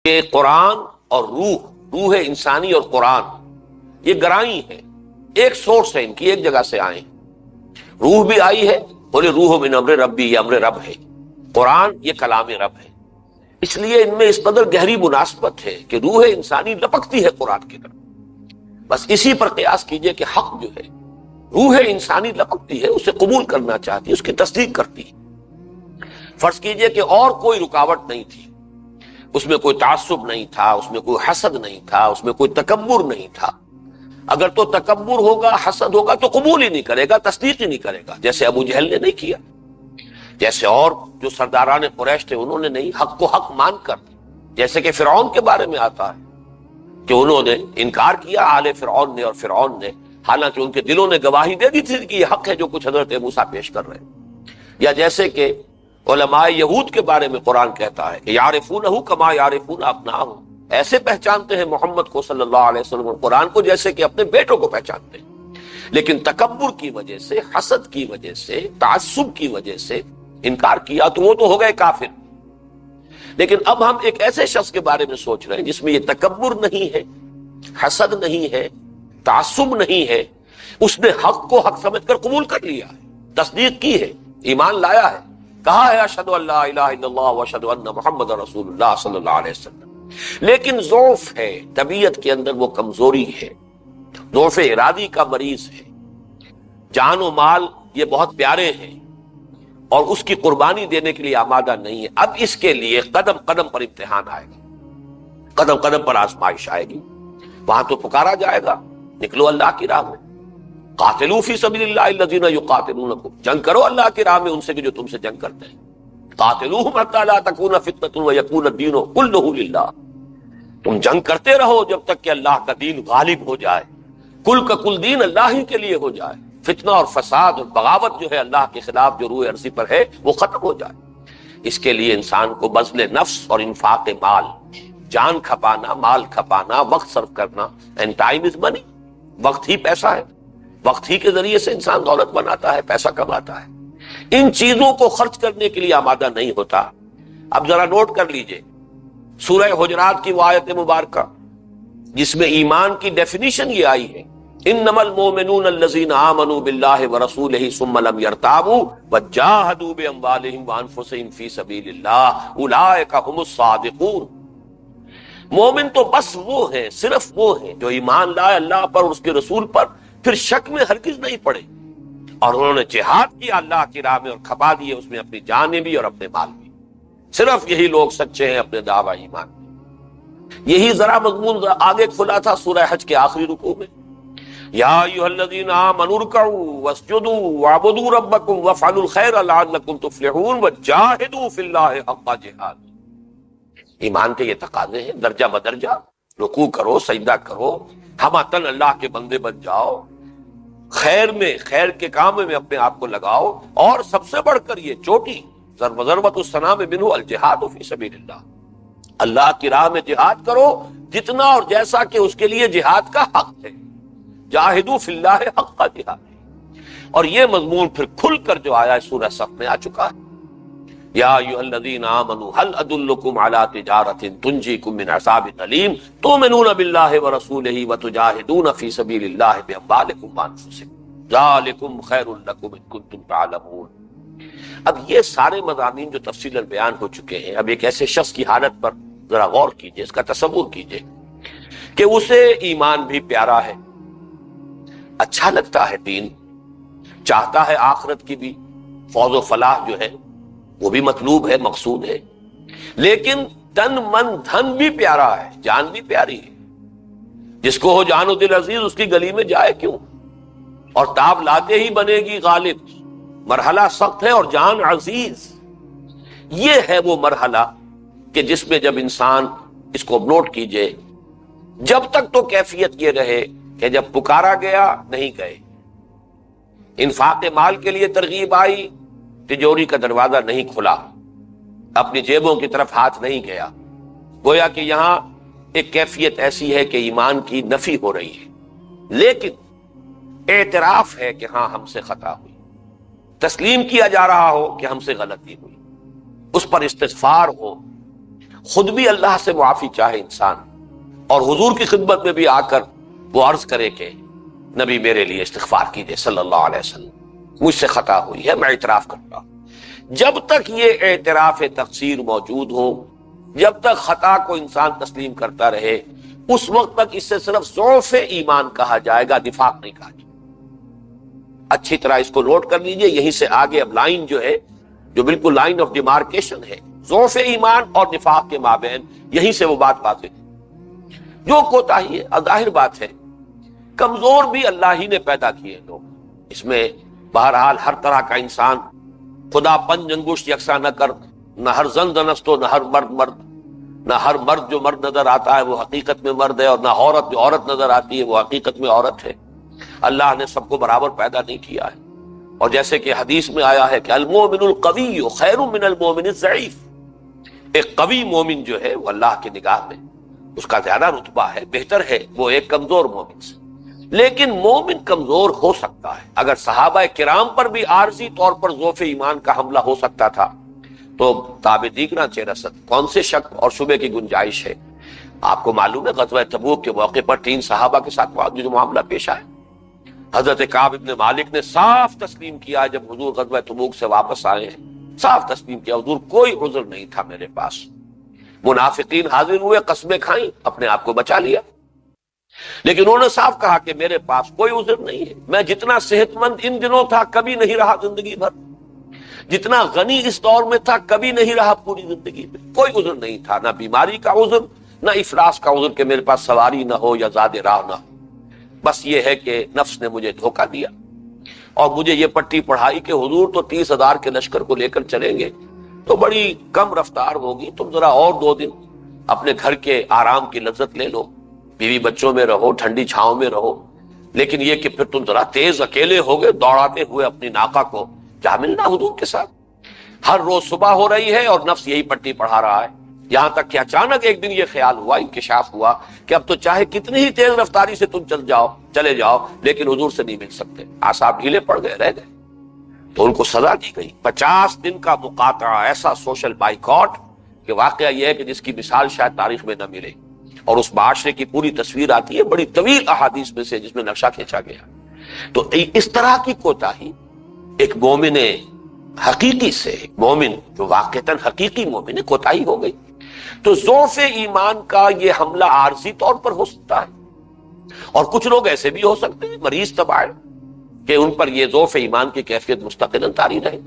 کہ قرآن اور روح انسانی اور قرآن یہ گرائی ہے، ایک سورس ہے ان کی، ایک جگہ سے آئے ہیں۔ روح بھی آئی ہے، بولے روح من امر ربی، یہ امر رب ہے، قرآن یہ کلام رب ہے۔ اس لیے ان میں اس قدر گہری مناسبت ہے کہ روح انسانی لپکتی ہے قرآن کی طرف۔ بس اسی پر قیاس کیجئے کہ حق جو ہے، روح انسانی لپکتی ہے، اسے قبول کرنا چاہتی ہے، اس کی تصدیق کرتی ہے۔ فرض کیجئے کہ اور کوئی رکاوٹ نہیں تھی، اس میں کوئی تعصب نہیں تھا، اس میں کوئی حسد نہیں تھا، اس میں کوئی تکبر نہیں تھا۔ اگر تو تکبر ہوگا، حسد ہوگا تو قبول ہی نہیں کرے گا، تصدیق ہی نہیں کرے گا، جیسے ابو جہل نے نہیں کیا، جیسے اور جو سرداران قریش تھے انہوں نے نہیں، حق کو حق مان کر، جیسے کہ فرعون کے بارے میں آتا ہے کہ انہوں نے انکار کیا، آل فرعون نے اور فرعون نے، حالانکہ ان کے دلوں نے گواہی دے دی تھی کہ یہ حق ہے جو کچھ حضرت موسیٰ پیش کر رہے ہیں۔ یا جیسے کہ علماء یہود کے بارے میں قرآن کہتا ہے کہ یعرفونہ کما یعرفون ابناءہم، ایسے پہچانتے ہیں محمد کو صلی اللہ علیہ وسلم اور قرآن کو جیسے کہ اپنے بیٹوں کو پہچانتے ہیں، لیکن تکبر کی وجہ سے، حسد کی وجہ سے، تعصب کی وجہ سے انکار کیا تو وہ تو ہو گئے کافر۔ لیکن اب ہم ایک ایسے شخص کے بارے میں سوچ رہے ہیں جس میں یہ تکبر نہیں ہے، حسد نہیں ہے، تعصب نہیں ہے، اس نے حق کو حق سمجھ کر قبول کر لیا ہے، تصدیق کی ہے، ایمان لایا ہے، کہا ہے اشہد ان لا الہ الا اللہ واشہد ان محمد رسول اللہ صلی اللہ علیہ وسلم، لیکن ضعف ہے، طبیعت کے اندر وہ کمزوری ہے، ضعف ارادی کا مریض ہے، جان و مال یہ بہت پیارے ہیں اور اس کی قربانی دینے کے لیے آمادہ نہیں ہے۔ اب اس کے لیے قدم قدم پر امتحان آئے گا، قدم قدم پر آزمائش آئے گی، وہاں تو پکارا جائے گا نکلو اللہ کی راہ میں، قاتلوا فی سبیل اللہ الذین یقاتلونکم، جنگ کرو اللہ کی راہ میں ان سے جو تم سے جنگ کرتے ہیں، قاتلوہم حتی لا تکون فتنۃ ویکون الدین کلہ للہ، تم جنگ کرتے رہو جب تک کہ اللہ کا دین غالب ہو جائے، کل کا کل دین اللہ ہی کے لیے ہو جائے، فتنہ اور فساد اور بغاوت جو ہے اللہ کے خلاف جو روح عرضی پر ہے وہ ختم ہو جائے۔ اس کے لیے انسان کو بذل نفس اور انفاق مال، جان کھپانا، مال کھپانا، وقت صرف کرنا، اینڈ ٹائم از منی، وقت ہی پیسہ ہے، وقت ہی کے ذریعے سے انسان دولت بناتا ہے، پیسہ کماتا ہے، ان چیزوں کو خرچ کرنے کے لیے آمادہ نہیں ہوتا۔ اب ذرا نوٹ کر لیجئے سورہ حجرات کی وہ آیت مبارکہ جس میں ایمان کی ڈیفینیشن یہ آئی ہے، انما المؤمنون الذین آمنوا باللہ ورسولہ ثم لم یرتابوا وجاہدوا باموالہم وانفسہم فی سبیل اللہ اولئک هم الصادقون۔ مومن تو بس وہ ہیں، صرف وہ ہیں جو ایمان لائے اللہ پر اور اس کے رسول پر، پھر شک میں ہرگز نہیں پڑے، اور انہوں نے جہاد کیا اللہ کی راہ میں اور کھپا دیے اس میں اپنی جانیں بھی اور اپنے مال بھی، صرف یہی لوگ سچے ہیں اپنے دعویٰ ایمان میں۔ یہی ذرا مضمون آگے کھلا تھا سورہ حج کے آخری رکوع میں، یا ایھا الذین آمنوا ارکعوا واسجدوا واعبدوا ربکم وافعلوا الخیر لعلکم تفلحون وجاہدوا فی اللہ حق جہاد۔ ایمان کے یہ تقاضے ہیں، درجہ بدرجہ، رکوع کرو، سجدہ کرو، ہمہ اللہ کے بندے بن جاؤ، خیر میں، خیر کے کام میں اپنے آپ کو لگاؤ، اور سب سے بڑھ کر یہ چوٹی ضربۃ السنام منہ الجہاد فی سبیل اللہ، اللہ کی راہ میں جہاد کرو جتنا اور جیسا کہ اس کے لیے جہاد کا حق ہے، جاہدوا فی اللہ حق جہاد۔ اور یہ مضمون پھر کھل کر جو آیا ہے سورہ صف میں آ چکا ہے، یا ایھا الذین آمنوا هل ادلکم علی تجارۃ تنجیکم من عذاب الیم تؤمنون باللہ ورسولہ وتجاہدون فی سبیل اللہ باموالکم وانفسکم ذالکم خیر لکم ان کنتم تعلمون۔ اب یہ سارے مضامین جو تفصیلاً بیان ہو چکے ہیں، اب ایک ایسے شخص کی حالت پر ذرا غور کیجئے، اس کا تصور کیجئے کہ اسے ایمان بھی پیارا ہے، اچھا لگتا ہے دین، چاہتا ہے آخرت کی بھی فوز و فلاح جو ہے وہ بھی مطلوب ہے، مقصود ہے، لیکن تن من دھن بھی پیارا ہے، جان بھی پیاری ہے، جس کو ہو جان و دل عزیز اس کی گلی میں جائے کیوں، اور تاب لاتے ہی بنے گی غالب، مرحلہ سخت ہے اور جان عزیز۔ یہ ہے وہ مرحلہ کہ جس میں جب انسان اس کو نوٹ کیجئے، جب تک تو کیفیت یہ رہے کہ جب پکارا گیا نہیں گئے، انفاق مال کے لیے ترغیب آئی، تجوری کا دروازہ نہیں کھلا، اپنی جیبوں کی طرف ہاتھ نہیں گیا، گویا کہ یہاں ایک کیفیت ایسی ہے کہ ایمان کی نفی ہو رہی ہے، لیکن اعتراف ہے کہ ہاں ہم سے خطا ہوئی، تسلیم کیا جا رہا ہو کہ ہم سے غلطی ہوئی، اس پر استغفار ہو، خود بھی اللہ سے معافی چاہے انسان، اور حضور کی خدمت میں بھی آ کر وہ عرض کرے کہ نبی میرے لیے استغفار کیجئے صلی اللہ علیہ وسلم، مجھ سے خطا ہوئی ہے، میں اعتراف کرتا ہوں۔ جب تک یہ اعتراف تقصیر موجود ہو، جب تک خطا کو انسان تسلیم کرتا رہے، اس وقت تک اس سے صرف ضعف ایمان کہا جائے گا، نفاق نہیں کہا جائے گا۔ اچھی طرح اس کو نوٹ کر لیجئے، یہیں سے آگے اب لائن جو ہے، جو بالکل لائن آف ڈیمارکیشن ہے ضعف ایمان اور نفاق کے مابین، یہیں سے وہ بات واضح ہے۔ جو کوتاہی ہے، ظاہر بات ہے کمزور بھی اللہ ہی نے پیدا کیے لوگ، اس میں بہرحال ہر طرح کا انسان، خدا پنج انگشت یکساں نہ کر، نہ ہر زن زنست ہو، نہ ہر مرد مرد، نہ ہر مرد جو مرد نظر آتا ہے وہ حقیقت میں مرد ہے، اور نہ عورت جو عورت نظر آتی ہے وہ حقیقت میں عورت ہے۔ اللہ نے سب کو برابر پیدا نہیں کیا ہے، اور جیسے کہ حدیث میں آیا ہے کہ المومن القوی خیر من المومن الضعیف، ایک قوی مومن جو ہے وہ اللہ کی نگاہ میں اس کا زیادہ رتبہ ہے، بہتر ہے وہ ایک کمزور مومن سے۔ لیکن مومن کمزور ہو سکتا ہے، اگر صحابہ کرام پر بھی عارضی طور پر ضعف ایمان کا حملہ ہو سکتا تھا تو تاب دیگرہ چہ رسد کون سے شک اور شبے کی گنجائش ہے؟ آپ کو معلوم ہے غزوہ تبوک کے موقع پر 3 صحابہ کے ساتھ جو معاملہ پیش آیا، حضرت کعب ابن مالک نے صاف تسلیم کیا جب حضور غزوہ تبوک سے واپس آئے ہیں، صاف تسلیم کیا حضور کوئی عذر نہیں تھا میرے پاس۔ منافقین حاضر ہوئے، قسمیں کھائیں، اپنے آپ کو بچا لیا، لیکن انہوں نے صاف کہا کہ میرے پاس کوئی عذر نہیں ہے، میں جتنا صحت مند ان دنوں تھا کبھی نہیں رہا زندگی بھر، جتنا غنی اس دور میں تھا کبھی نہیں رہا پوری زندگی میں، کوئی عذر نہیں تھا، نہ بیماری کا عذر، نہ افلاس کا عذر کہ میرے پاس سواری نہ ہو یا زاد راہ نہ ہو، بس یہ ہے کہ نفس نے مجھے دھوکہ دیا اور مجھے یہ پٹی پڑھائی کہ حضور تو 30,000 کے لشکر کو لے کر چلیں گے تو بڑی کم رفتار ہوگی، تم ذرا اور 2 دن اپنے گھر کے آرام کی لذت لے لو، بیوی بچوں میں رہو، ٹھنڈی چھاؤں میں رہو، لیکن یہ کہ پھر تم ذرا تیز اکیلے ہوگے دوڑاتے ہوئے اپنی ناقہ کو جا ملنا حضور کے ساتھ۔ ہر روز صبح ہو رہی ہے اور نفس یہی پٹی پڑھا رہا ہے، یہاں تک کہ اچانک ایک دن یہ خیال ہوا، انکشاف ہوا کہ اب تو چاہے کتنی ہی تیز رفتاری سے تم چلے جاؤ لیکن حضور سے نہیں مل سکتے، اعصاب ڈھیلے پڑ گئے، رہ گئے، تو ان کو سزا دی گئی 50 دن کا مقاطعہ، ایسا سوشل بائیکاٹ کہ واقعہ یہ ہے کہ جس کی مثال شاید تاریخ میں نہ ملے، اور اس معاشرے کی پوری تصویر آتی ہے بڑی طویل احادیث میں سے جس میں نقشہ کھینچا گیا۔ تو اس طرح کی کوتاہی ایک مومن حقیقی سے، مومن جو واقعتاً حقیقی مومن ہے، کوتاہی ہو گئی۔ تو ضعف ایمان کا یہ حملہ عارضی طور پر ہو سکتا ہے، اور کچھ لوگ ایسے بھی ہو سکتے ہیں مریض طبع کہ ان پر یہ ضعف ایمان کی کیفیت مستقلاً طاری رہے،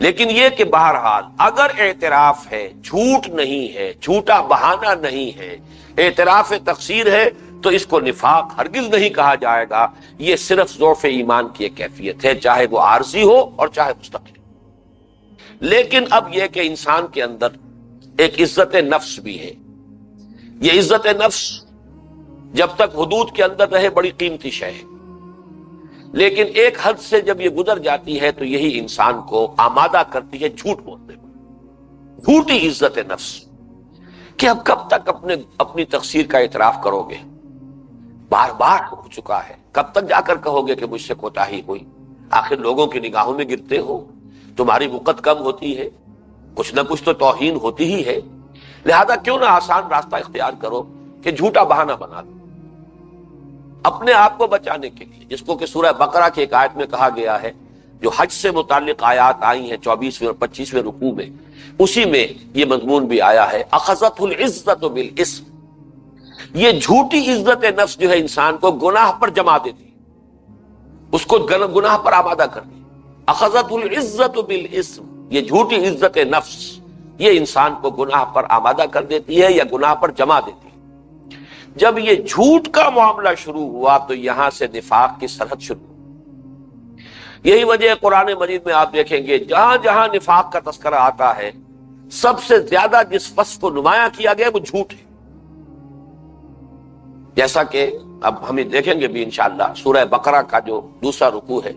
لیکن یہ کہ بہرحال اگر اعتراف ہے، جھوٹ نہیں ہے، جھوٹا بہانہ نہیں ہے، اعتراف تقصیر ہے، تو اس کو نفاق ہرگز نہیں کہا جائے گا، یہ صرف ضعف ایمان کی ایک کیفیت ہے، چاہے وہ عارضی ہو اور چاہے مستقل۔ لیکن اب یہ کہ انسان کے اندر ایک عزت نفس بھی ہے، یہ عزت نفس جب تک حدود کے اندر رہے بڑی قیمتی شے ہے، لیکن ایک حد سے جب یہ گزر جاتی ہے تو یہی انسان کو آمادہ کرتی ہے جھوٹ بولنے میں، جھوٹی عزت نفس، کہ اب کب تک اپنی تقصیر کا اعتراف کرو گے، بار بار ہو چکا ہے، کب تک جا کر کہو گے کہ مجھ سے کوتاہی ہوئی، آخر لوگوں کی نگاہوں میں گرتے ہو، تمہاری وقت کم ہوتی ہے، کچھ نہ کچھ تو توہین ہوتی ہی ہے، لہذا کیوں نہ آسان راستہ اختیار کرو کہ جھوٹا بہانہ بنا دو اپنے آپ کو بچانے کے لیے، جس کو کہ سورہ بقرہ کی ایک آیت میں کہا گیا ہے، جو حج سے متعلق آیات آئی ہیں 24ویں اور 25ویں رکوع میں، اسی میں یہ مضمون بھی آیا ہے، اخذت العزت بالاسم، یہ جھوٹی عزت نفس جو ہے انسان کو گناہ پر جما دیتی، اس کو گناہ پر آمادہ کرتی، اخذت العزت بالاسم، یہ جھوٹی عزت نفس یہ انسان کو گناہ پر آمادہ کر دیتی ہے یا گناہ پر جما دیتی ہے۔ جب یہ جھوٹ کا معاملہ شروع ہوا تو یہاں سے نفاق کی سرحد شروع ہوئی۔ یہی وجہ قرآن مجید میں آپ دیکھیں گے جہاں جہاں نفاق کا تذکرہ آتا ہے، سب سے زیادہ جس وصف کو نمایاں کیا گیا وہ جھوٹ ہے، جیسا کہ اب ہمیں دیکھیں گے بھی انشاءاللہ سورہ بقرہ کا جو دوسرا رکوع ہے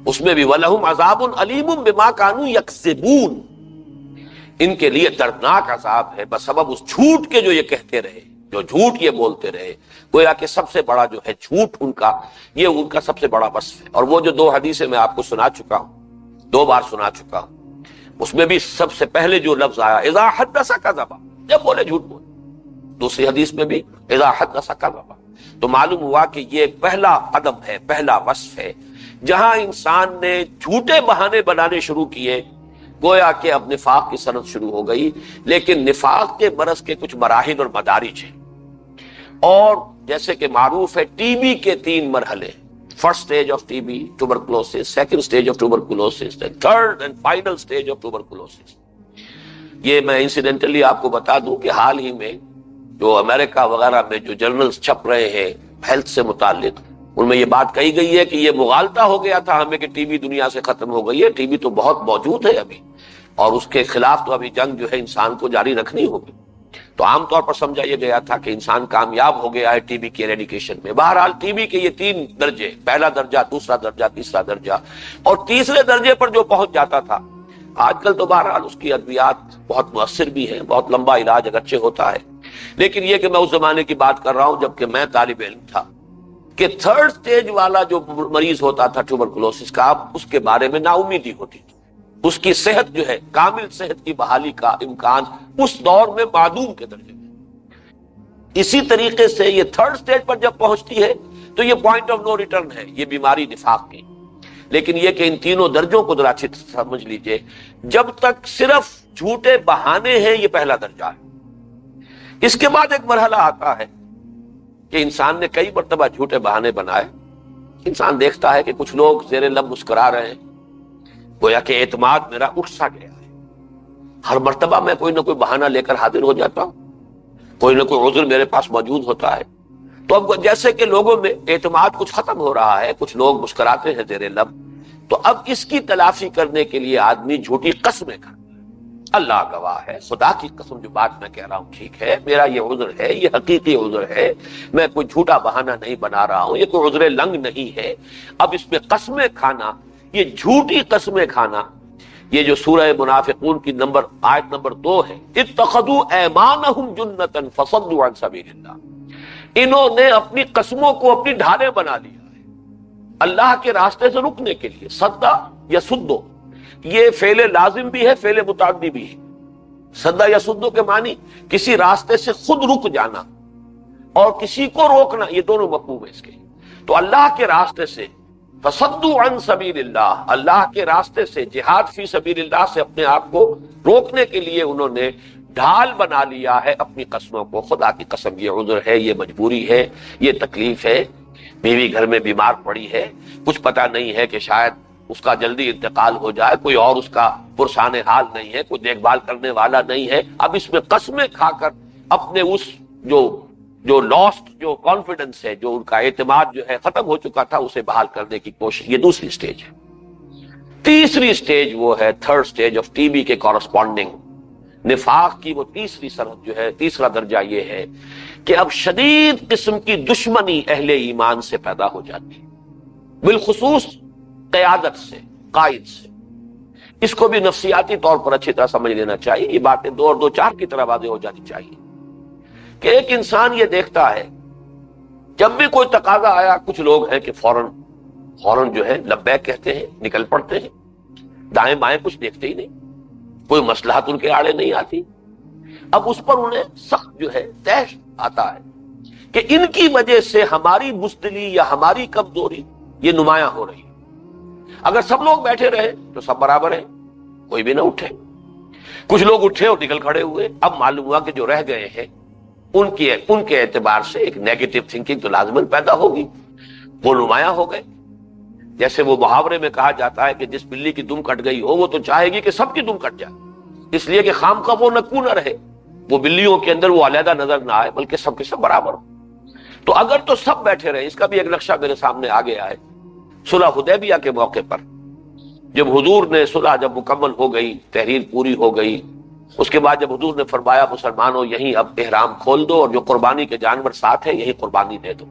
اس میں بھی وَلَهُمْ عَذَابٌ عَلِيمٌ بِمَا كَانُوا يَكْذِبُونَ، ان کے لیے دردناک عذاب ہے بسبب اس جھوٹ کے جو یہ کہتے رہے، جو جھوٹ یہ بولتے رہے، گویا کہ سب سے بڑا جو ہے جھوٹ ان کا، یہ ان کا سب سے بڑا وصف ہے۔ اور وہ جو 2 حدیثیں میں آپ کو سنا چکا ہوں، 2 بار سنا چکا ہوں، اس میں بھی سب سے پہلے جو لفظ آیا اذا حدث کذب، جب بولے جھوٹ بولے. دوسری حدیث میں بھی اذا حدث کذب. تو معلوم ہوا کہ یہ پہلا قدم ہے، پہلا وصف ہے جہاں انسان نے جھوٹے بہانے بنانے شروع کیے، گویا کہ اب نفاق کی صنعت شروع ہو گئی. لیکن نفاق کے مرض کے کچھ مراحل اور مدارج ہیں، اور جیسے کہ معروف ہے ٹی بی کے 3 مرحلے. First stage of T B tuberculosis, second stage of tuberculosis, third and final stage of tuberculosis. یہ میں انسیڈنٹلی آپ کو بتا دوں کہ حال ہی میں جو امریکہ وغیرہ میں جو جرنلز چھپ رہے ہیں ہیلتھ سے متعلق، ان میں یہ بات کہی گئی ہے کہ یہ مغالطہ ہو گیا تھا ہمیں کہ ٹی بی دنیا سے ختم ہو گئی ہے. ٹی بی تو بہت موجود ہے ابھی، اور اس کے خلاف تو ابھی جنگ جو ہے انسان کو جاری رکھنی ہوگی. تو عام طور پر سمجھا یہ گیا تھا کہ انسان کامیاب ہو گیا ہے ٹی بی کی ایریڈیکیشن میں. بہرحال ٹی بی کے یہ 3 درجے، پہلا درجہ، دوسرا درجہ، تیسرا درجہ، اور تیسرے درجے پر جو پہنچ جاتا تھا، آج کل تو بہرحال اس کی ادویات بہت مؤثر بھی ہیں، بہت لمبا علاج اگرچہ ہوتا ہے. لیکن یہ کہ میں اس زمانے کی بات کر رہا ہوں جبکہ میں طالب علم تھا، کہ تھرڈ سٹیج والا جو مریض ہوتا تھا ٹیوبرکلوسس کا، اس کے بارے میں نا امیدی ہوتی تھی. اس کی صحت جو ہے، کامل صحت کی بحالی کا امکان اس دور میں معدوم کے درجے میں. اسی طریقے سے یہ تھرڈ سٹیج پر جب پہنچتی ہے تو یہ پوائنٹ آف نو ریٹرن ہے، یہ بیماری نفاق کی. لیکن یہ کہ ان تینوں درجوں کو ذرا اچھی سمجھ لیجئے. جب تک صرف جھوٹے بہانے ہیں یہ پہلا درجہ ہے. اس کے بعد ایک مرحلہ آتا ہے کہ انسان نے کئی مرتبہ جھوٹے بہانے بنائے. انسان دیکھتا ہے کہ کچھ لوگ زیر لب مسکرا رہے ہیں، گویا کہ اعتماد میرا اٹھ سا گیا ہے. ہر مرتبہ میں کوئی نہ کوئی بہانہ لے کر حاضر ہو جاتا ہوں، کوئی نہ کوئی عذر میرے پاس موجود ہوتا ہے. تو اب جیسے کہ لوگوں میں اعتماد کچھ ختم ہو رہا ہے، کچھ لوگ مسکراتے ہیں زیر لب، تو اب اس کی تلافی کرنے کے لیے آدمی جھوٹی قسمیں کرتا ہے. اللہ گواہ ہے، خدا کی قسم جو بات میں کہہ رہا ہوں ٹھیک ہے، میرا یہ عذر ہے، یہ حقیقی عذر ہے، میں کوئی جھوٹا بہانہ نہیں بنا رہا ہوں، یہ کوئی عذر لنگ نہیں ہے. اب اس میں قسمیں کھانا، یہ جھوٹی قسمیں کھانا، یہ جو سورہ منافقون کی آیت نمبر 2 ہے، اتخذوا ایمانہم جنۃ فصدوا عن سبیل اللہ. انہوں نے اپنی قسموں کو اپنی ڈھالیں بنا لیا ہے اللہ کے راستے سے رکنے کے لیے. صدا یا سدو، یہ فعل لازم بھی ہے، فعل متعدی بھی ہے. صدا یا سدو کے معنی کسی راستے سے خود رک جانا اور کسی کو روکنا، یہ دونوں مفہوم ہے اس کے. تو اللہ کے راستے سے فصدوا عن سبیل اللہ، اللہ کے راستے سے، جہاد فی سبیل اللہ سے اپنے آپ کو روکنے کے لیے انہوں نے ڈھال بنا لیا ہے اپنی قسموں کو. خدا کی قسم یہ عذر ہے، یہ مجبوری ہے، یہ تکلیف ہے، بیوی گھر میں بیمار پڑی ہے، کچھ پتہ نہیں ہے کہ شاید اس کا جلدی انتقال ہو جائے، کوئی اور اس کا پرسان حال نہیں ہے، کوئی دیکھ بھال کرنے والا نہیں ہے. اب اس میں قسمیں کھا کر اپنے اس جو لاسٹ جو کانفیڈنس ہے، جو ان کا اعتماد جو ہے ختم ہو چکا تھا، اسے بحال کرنے کی کوشش. یہ دوسری سٹیج ہے. تیسری سٹیج وہ ہے third stage of T be کے کورسپونڈنگ نفاق کی. وہ تیسری سرحد جو ہے، تیسرا درجہ یہ ہے کہ اب شدید قسم کی دشمنی اہل ایمان سے پیدا ہو جاتی ہے، بالخصوص قیادت سے، قائد سے. اس کو بھی نفسیاتی طور پر اچھی طرح سمجھ لینا چاہیے. یہ باتیں 2 اور 2 4 کی طرح واضح ہو جانی چاہیے کہ ایک انسان یہ دیکھتا ہے جب بھی کوئی تقاضا آیا، کچھ لوگ ہیں کہ فوراً جو ہے لبیک کہتے ہیں، نکل پڑتے ہیں، دائیں بائیں کچھ دیکھتے ہی نہیں، کوئی مصلحت ان کے آڑے نہیں آتی. اب اس پر انہیں سخت جو ہے طیش آتا ہے کہ ان کی وجہ سے ہماری بزدلی یا ہماری کمزوری یہ نمایاں ہو رہی ہے. اگر سب لوگ بیٹھے رہے تو سب برابر ہیں، کوئی بھی نہ اٹھے. کچھ لوگ اٹھے اور نکل کھڑے ہوئے. اب معلوم ہوا کہ جو رہ گئے ہیں ان کے اعتبار سے ایک نیگیٹو تھنکنگ تو لازماً پیدا ہوگی، وہ نمایاں ہو گئے. جیسے وہ محاورے میں کہا جاتا ہے کہ جس بلی کی دم کٹ گئی ہو وہ تو چاہے گی کہ سب کی دم کٹ جائے، اس لیے کہ خام خواہ وہ نکو نہ رہے، وہ بلیوں کے اندر وہ علیحدہ نظر نہ آئے، بلکہ سب کے سب برابر ہو. تو اگر تو سب بیٹھے رہے، اس کا بھی ایک نقشہ میرے سامنے آ گیا ہے. صلح حدیبیہ کے موقع پر جب حضور نے صلح جب مکمل ہو گئی، تحریر پوری ہو گئی، اس کے بعد جب حضور نے فرمایا مسلمانوں یہیں اب احرام کھول دو اور جو قربانی کے جانور ساتھ ہیں یہی قربانی دے دو،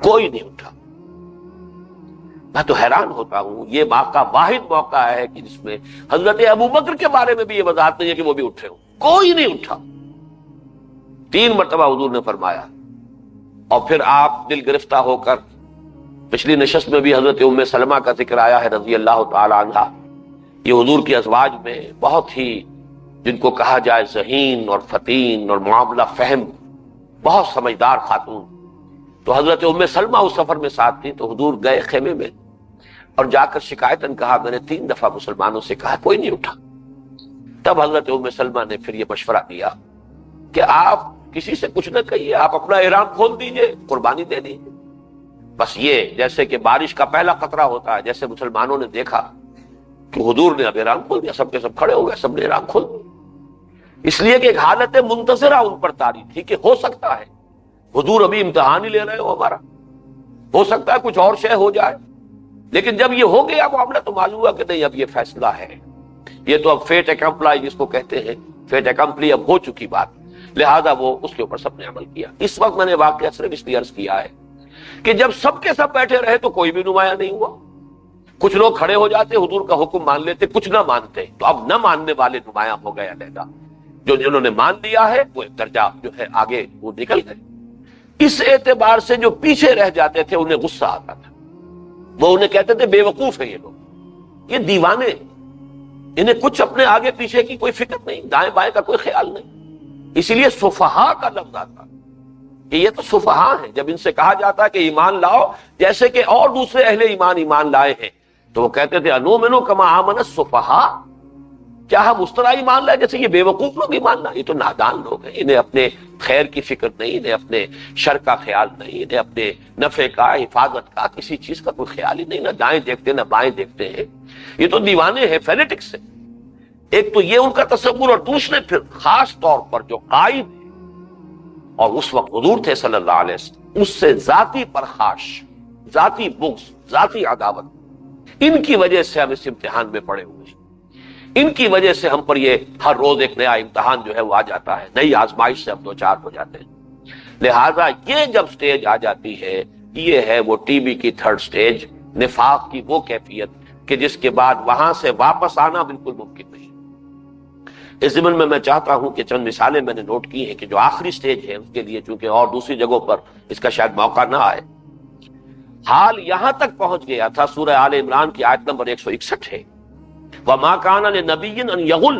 کوئی نہیں اٹھا. میں تو حیران ہوتا ہوں. یہ موقع واحد موقع ہے کہ جس میں حضرت ابوبکر کے بارے میں بھی یہ وضاحت نہیں ہے کہ وہ بھی اٹھے ہوں، کوئی نہیں اٹھا. 3 مرتبہ حضور نے فرمایا اور پھر آپ دل گرفتہ ہو کر، پچھلی نشست میں بھی حضرت ام سلمہ کا ذکر آیا ہے رضی اللہ تعالی عنہا. یہ حضور کی ازواج میں بہت ہی جن کو کہا جائے ذہین اور فتین اور معاملہ فہم، بہت سمجھدار خاتون. تو حضرت ام سلمہ اس سفر میں ساتھ تھی. تو حضور گئے خیمے میں اور جا کر شکایتاً کہا میں نے 3 دفعہ مسلمانوں سے کہا کوئی نہیں اٹھا. تب حضرت ام سلمہ نے پھر یہ مشورہ دیا کہ آپ کسی سے کچھ نہ کہیے، آپ اپنا احرام کھول دیجئے، قربانی دے دیجئے. بس یہ جیسے کہ بارش کا پہلا قطرہ ہوتا ہے، جیسے مسلمانوں نے دیکھا کہ حضور نے اب احرام کھول دیا، سب کے سب کھڑے ہو گئے، سب نے احرام کھول دیا. اس لیے کہ ایک حالت منتظرہ ان پر طاری تھی کہ ہو سکتا ہے حضور ابھی امتحان ہی لے رہے ہو ہمارا، ہو سکتا ہے کچھ اور شے ہو جائے. لیکن جب یہ ہو گیا معاملہ تو معلوم ہوا کہ نہیں، اب یہ فیصلہ ہے، یہ تو اب فیٹ اکمپلائی جس کو کہتے ہیں، فیٹ اکمپلی اب ہو چکی بات، لہذا وہ اس کے اوپر سب نے عمل کیا. اس وقت میں نے واقعہ صرف اس لیے عرض کیا ہے کہ جب سب کے سب بیٹھے رہے تو کوئی بھی نمایاں نہیں ہوا. کچھ لوگ کھڑے ہو جاتے، حضور کا حکم مان لیتے، کچھ نہ مانتے. تو اب نہ ماننے والے نمایاں ہو گئے علیحدہ، جنہوں نے مان لیا ہے وہ ایک درجہ جو ہے آگے وہ نکل گئے. اس اعتبار سے جو پیچھے رہ جاتے تھے انہیں غصہ آتا تھا. وہ انہیں کہتے تھے بے وقوف ہیں یہ لوگ، یہ دیوانے، انہیں کچھ اپنے آگے پیچھے کی کوئی فکر نہیں، دائیں بائیں کا کوئی خیال نہیں. اسی لیے سفہا کا لفظ آتا کہ یہ تو سفہا ہیں. جب ان سے کہا جاتا ہے کہ ایمان لاؤ جیسے کہ اور دوسرے اہل ایمان لائے ہیں، تو وہ کہتے تھے انؤمن کما آمن السفہا، کیا ہم اس طرح ایمان لائے جیسے یہ بے وقوف لوگ ایمان لائے؟ یہ تو نادان لوگ ہیں، انہیں اپنے خیر کی فکر نہیں، انہیں اپنے شر کا خیال نہیں، انہیں اپنے نفع کا، حفاظت کا، کسی چیز کا کوئی خیال ہی نہیں، نہ دائیں دیکھتے نہ بائیں دیکھتے ہیں. یہ تو دیوانے ہیں، فینیٹکس ہیں. ایک تو یہ ان کا تصور، اور دوسرے پھر خاص طور پر جو قائد ہے اور اس وقت حضور تھے صلی اللہ علیہ وسلم، اس سے ذاتی پرخاش، ذاتی بغض، ذاتی عداوت، ان کی وجہ سے ہم اس امتحان میں پڑے ہوئے ہیں. ان کی وجہ سے ہم پر یہ ہر روز ایک نیا امتحان جو ہے وہ آ جاتا ہے، نئی آزمائش سے ہم دو چار ہو جاتے ہیں. لہذا یہ جب سٹیج آ جاتی ہے، یہ ہے وہ ٹی بی کی 3rd سٹیج، نفاق کی وہ کیفیت کہ جس کے بعد وہاں سے واپس آنا بالکل ممکن نہیں. اس ضمن میں چاہتا ہوں کہ چند مثالیں میں نے نوٹ کی ہیں کہ جو آخری سٹیج ہے اس کے لیے، چونکہ اور دوسری جگہوں پر اس کا شاید موقع نہ آئے، حال یہاں تک پہنچ گیا تھا. سورہ آل عمران کی آیت نمبر 161 ہے، وَمَا كَانَ لِنَبِيٍّ أَن يَغُلَّ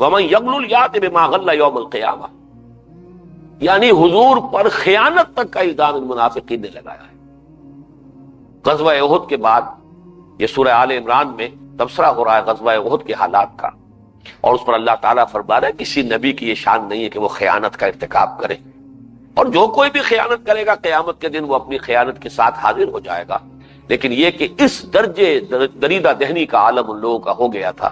وَمَن يَغْلُلْ يَأْتِ بِمَا غَلَّ يَوْمَ الْقِيَامَةِ. یعنی حضور پر خیانت تک کا الزام ان منافقین نے لگایا ہے. غزوہ احد کے بعد یہ سورہ آل عمران میں تبصرہ ہو رہا ہے غزوہ احد کے حالات کا، اور اس پر اللہ تعالیٰ فرما رہا ہے کسی نبی کی یہ شان نہیں ہے کہ وہ خیانت کا ارتکاب کرے، اور جو کوئی بھی خیانت کرے گا قیامت کے دن وہ اپنی خیانت کے ساتھ حاضر ہو جائے گا. لیکن یہ کہ اس درجے دریدہ دہنی کا عالم ان لوگوں کا ہو گیا تھا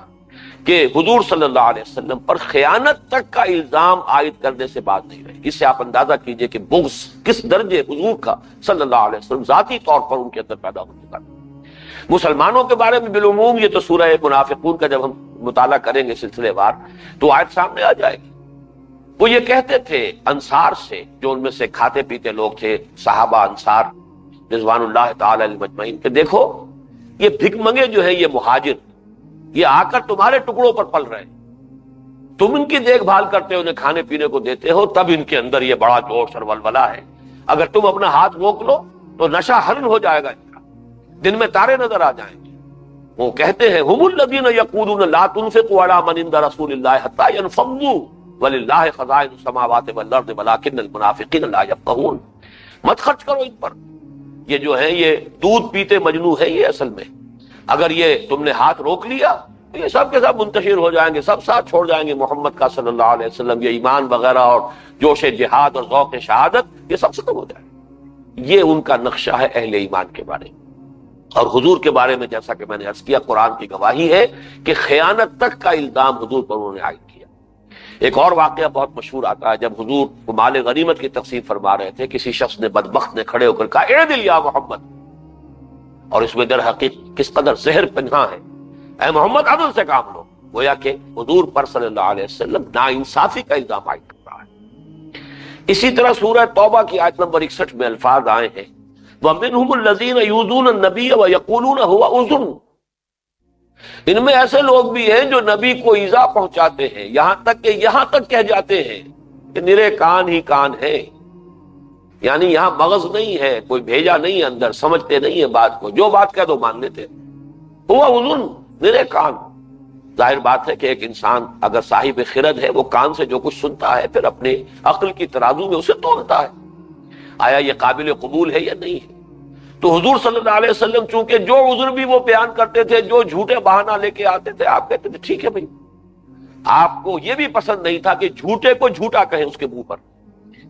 کہ حضور صلی اللہ علیہ وسلم پر خیانت تک کا الزام عائد کرنے سے بات نہیں رہی. اس سے آپ اندازہ کیجئے کہ بغض کس درجے حضور کا صلی اللہ علیہ وسلم ذاتی طور پر ان کے اندر پیدا ہو چکا تھا. مسلمانوں کے بارے میں بالعموم یہ تو سورہ منافقون کا جب ہم مطالعہ کریں گے سلسلے وار تو آیت سامنے آ جائے گی. وہ یہ کہتے تھے انصار سے، جو ان میں سے کھاتے پیتے لوگ تھے، صحابہ انصار رضوان اللہ تعالی علیہم اجمعین، کہ دیکھو یہ بھک منگے جو ہے، یہ مہاجر، یہ آ کر تمہارے ٹکڑوں پر پل رہے ہیں، تم ان کی دیکھ بھال کرتے ہو، انہیں کھانے پینے کو دیتے ہو، تب ان کے اندر یہ بڑا جوش اور ولولہ ہے. اگر تم اپنا ہاتھ روک لو تو نشہ حرن ہو جائے گا ان کا، دن میں تارے نظر آ جائیں گے. وہ کہتے ہیں ہم الذین یقولون لا تنفقوا علی من عند رسول اللہ حتی ينفضوا وللہ خزائن السماوات والارض ولکن المنافقین لا یفقہون. مت خرچ کرو ان پر، یہ جو ہے یہ دودھ پیتے مجنو ہے. یہ اصل میں اگر یہ تم نے ہاتھ روک لیا تو یہ سب کے سب منتشر ہو جائیں گے، سب ساتھ چھوڑ جائیں گے محمد کا صلی اللہ علیہ وسلم. یہ ایمان وغیرہ اور جوش جہاد اور ذوق شہادت یہ سب ختم ہو جائے. یہ ان کا نقشہ ہے اہل ایمان کے بارے میں. اور حضور کے بارے میں جیسا کہ میں نے عرض کیا، قرآن کی گواہی ہے کہ خیانت تک کا الزام حضور پر انہوں نے عائد کیا. ایک اور واقعہ بہت مشہور آتا ہے، جب حضور کو مال غنیمت کی تقسیم فرما رہے تھے، کسی شخص نے بدبخت نے کھڑے ہو کر کہا اعدل یا محمد، اور اس میں در حقیقت کس قدر زہر پنہا ہے. اے محمد عدل سے کام لو. گویا کہ حضور پر صلی اللہ علیہ وسلم ناانصافی کا الزام عائد کر رہا ہے. اسی طرح سورہ توبہ کی آیت نمبر 61 میں الفاظ آئے ہیں وَمِنْهُمُ الَّذِينَ يُؤْذُونَ النَّبِيَّ وَيَقُولُونَ هُوَ أُذُنٌ. ان میں ایسے لوگ بھی ہیں جو نبی کو ایذا پہنچاتے ہیں، یہاں تک کہہ جاتے ہیں کہ نرے کان ہی کان ہے. یعنی یہاں مغز نہیں ہے، کوئی بھیجا نہیں اندر، سمجھتے نہیں ہیں بات کو، جو بات کہہ دو مان لیتے. ہوا اذن، نرے کان. ظاہر بات ہے کہ ایک انسان اگر صاحب خرد ہے وہ کان سے جو کچھ سنتا ہے پھر اپنے عقل کی ترازو میں اسے تولتا ہے، آیا یہ قابل قبول ہے یا نہیں ہے۔ تو حضور صلی اللہ علیہ وسلم چونکہ جو عذر بھی وہ بیان کرتے تھے، جو جھوٹے بہانہ لے کے آتے تھے، آپ کہتے تھے ٹھیک ہے بھائی، آپ کو یہ بھی پسند نہیں تھا کہ جھوٹے کو جھوٹا کہیں اس کے منہ پر،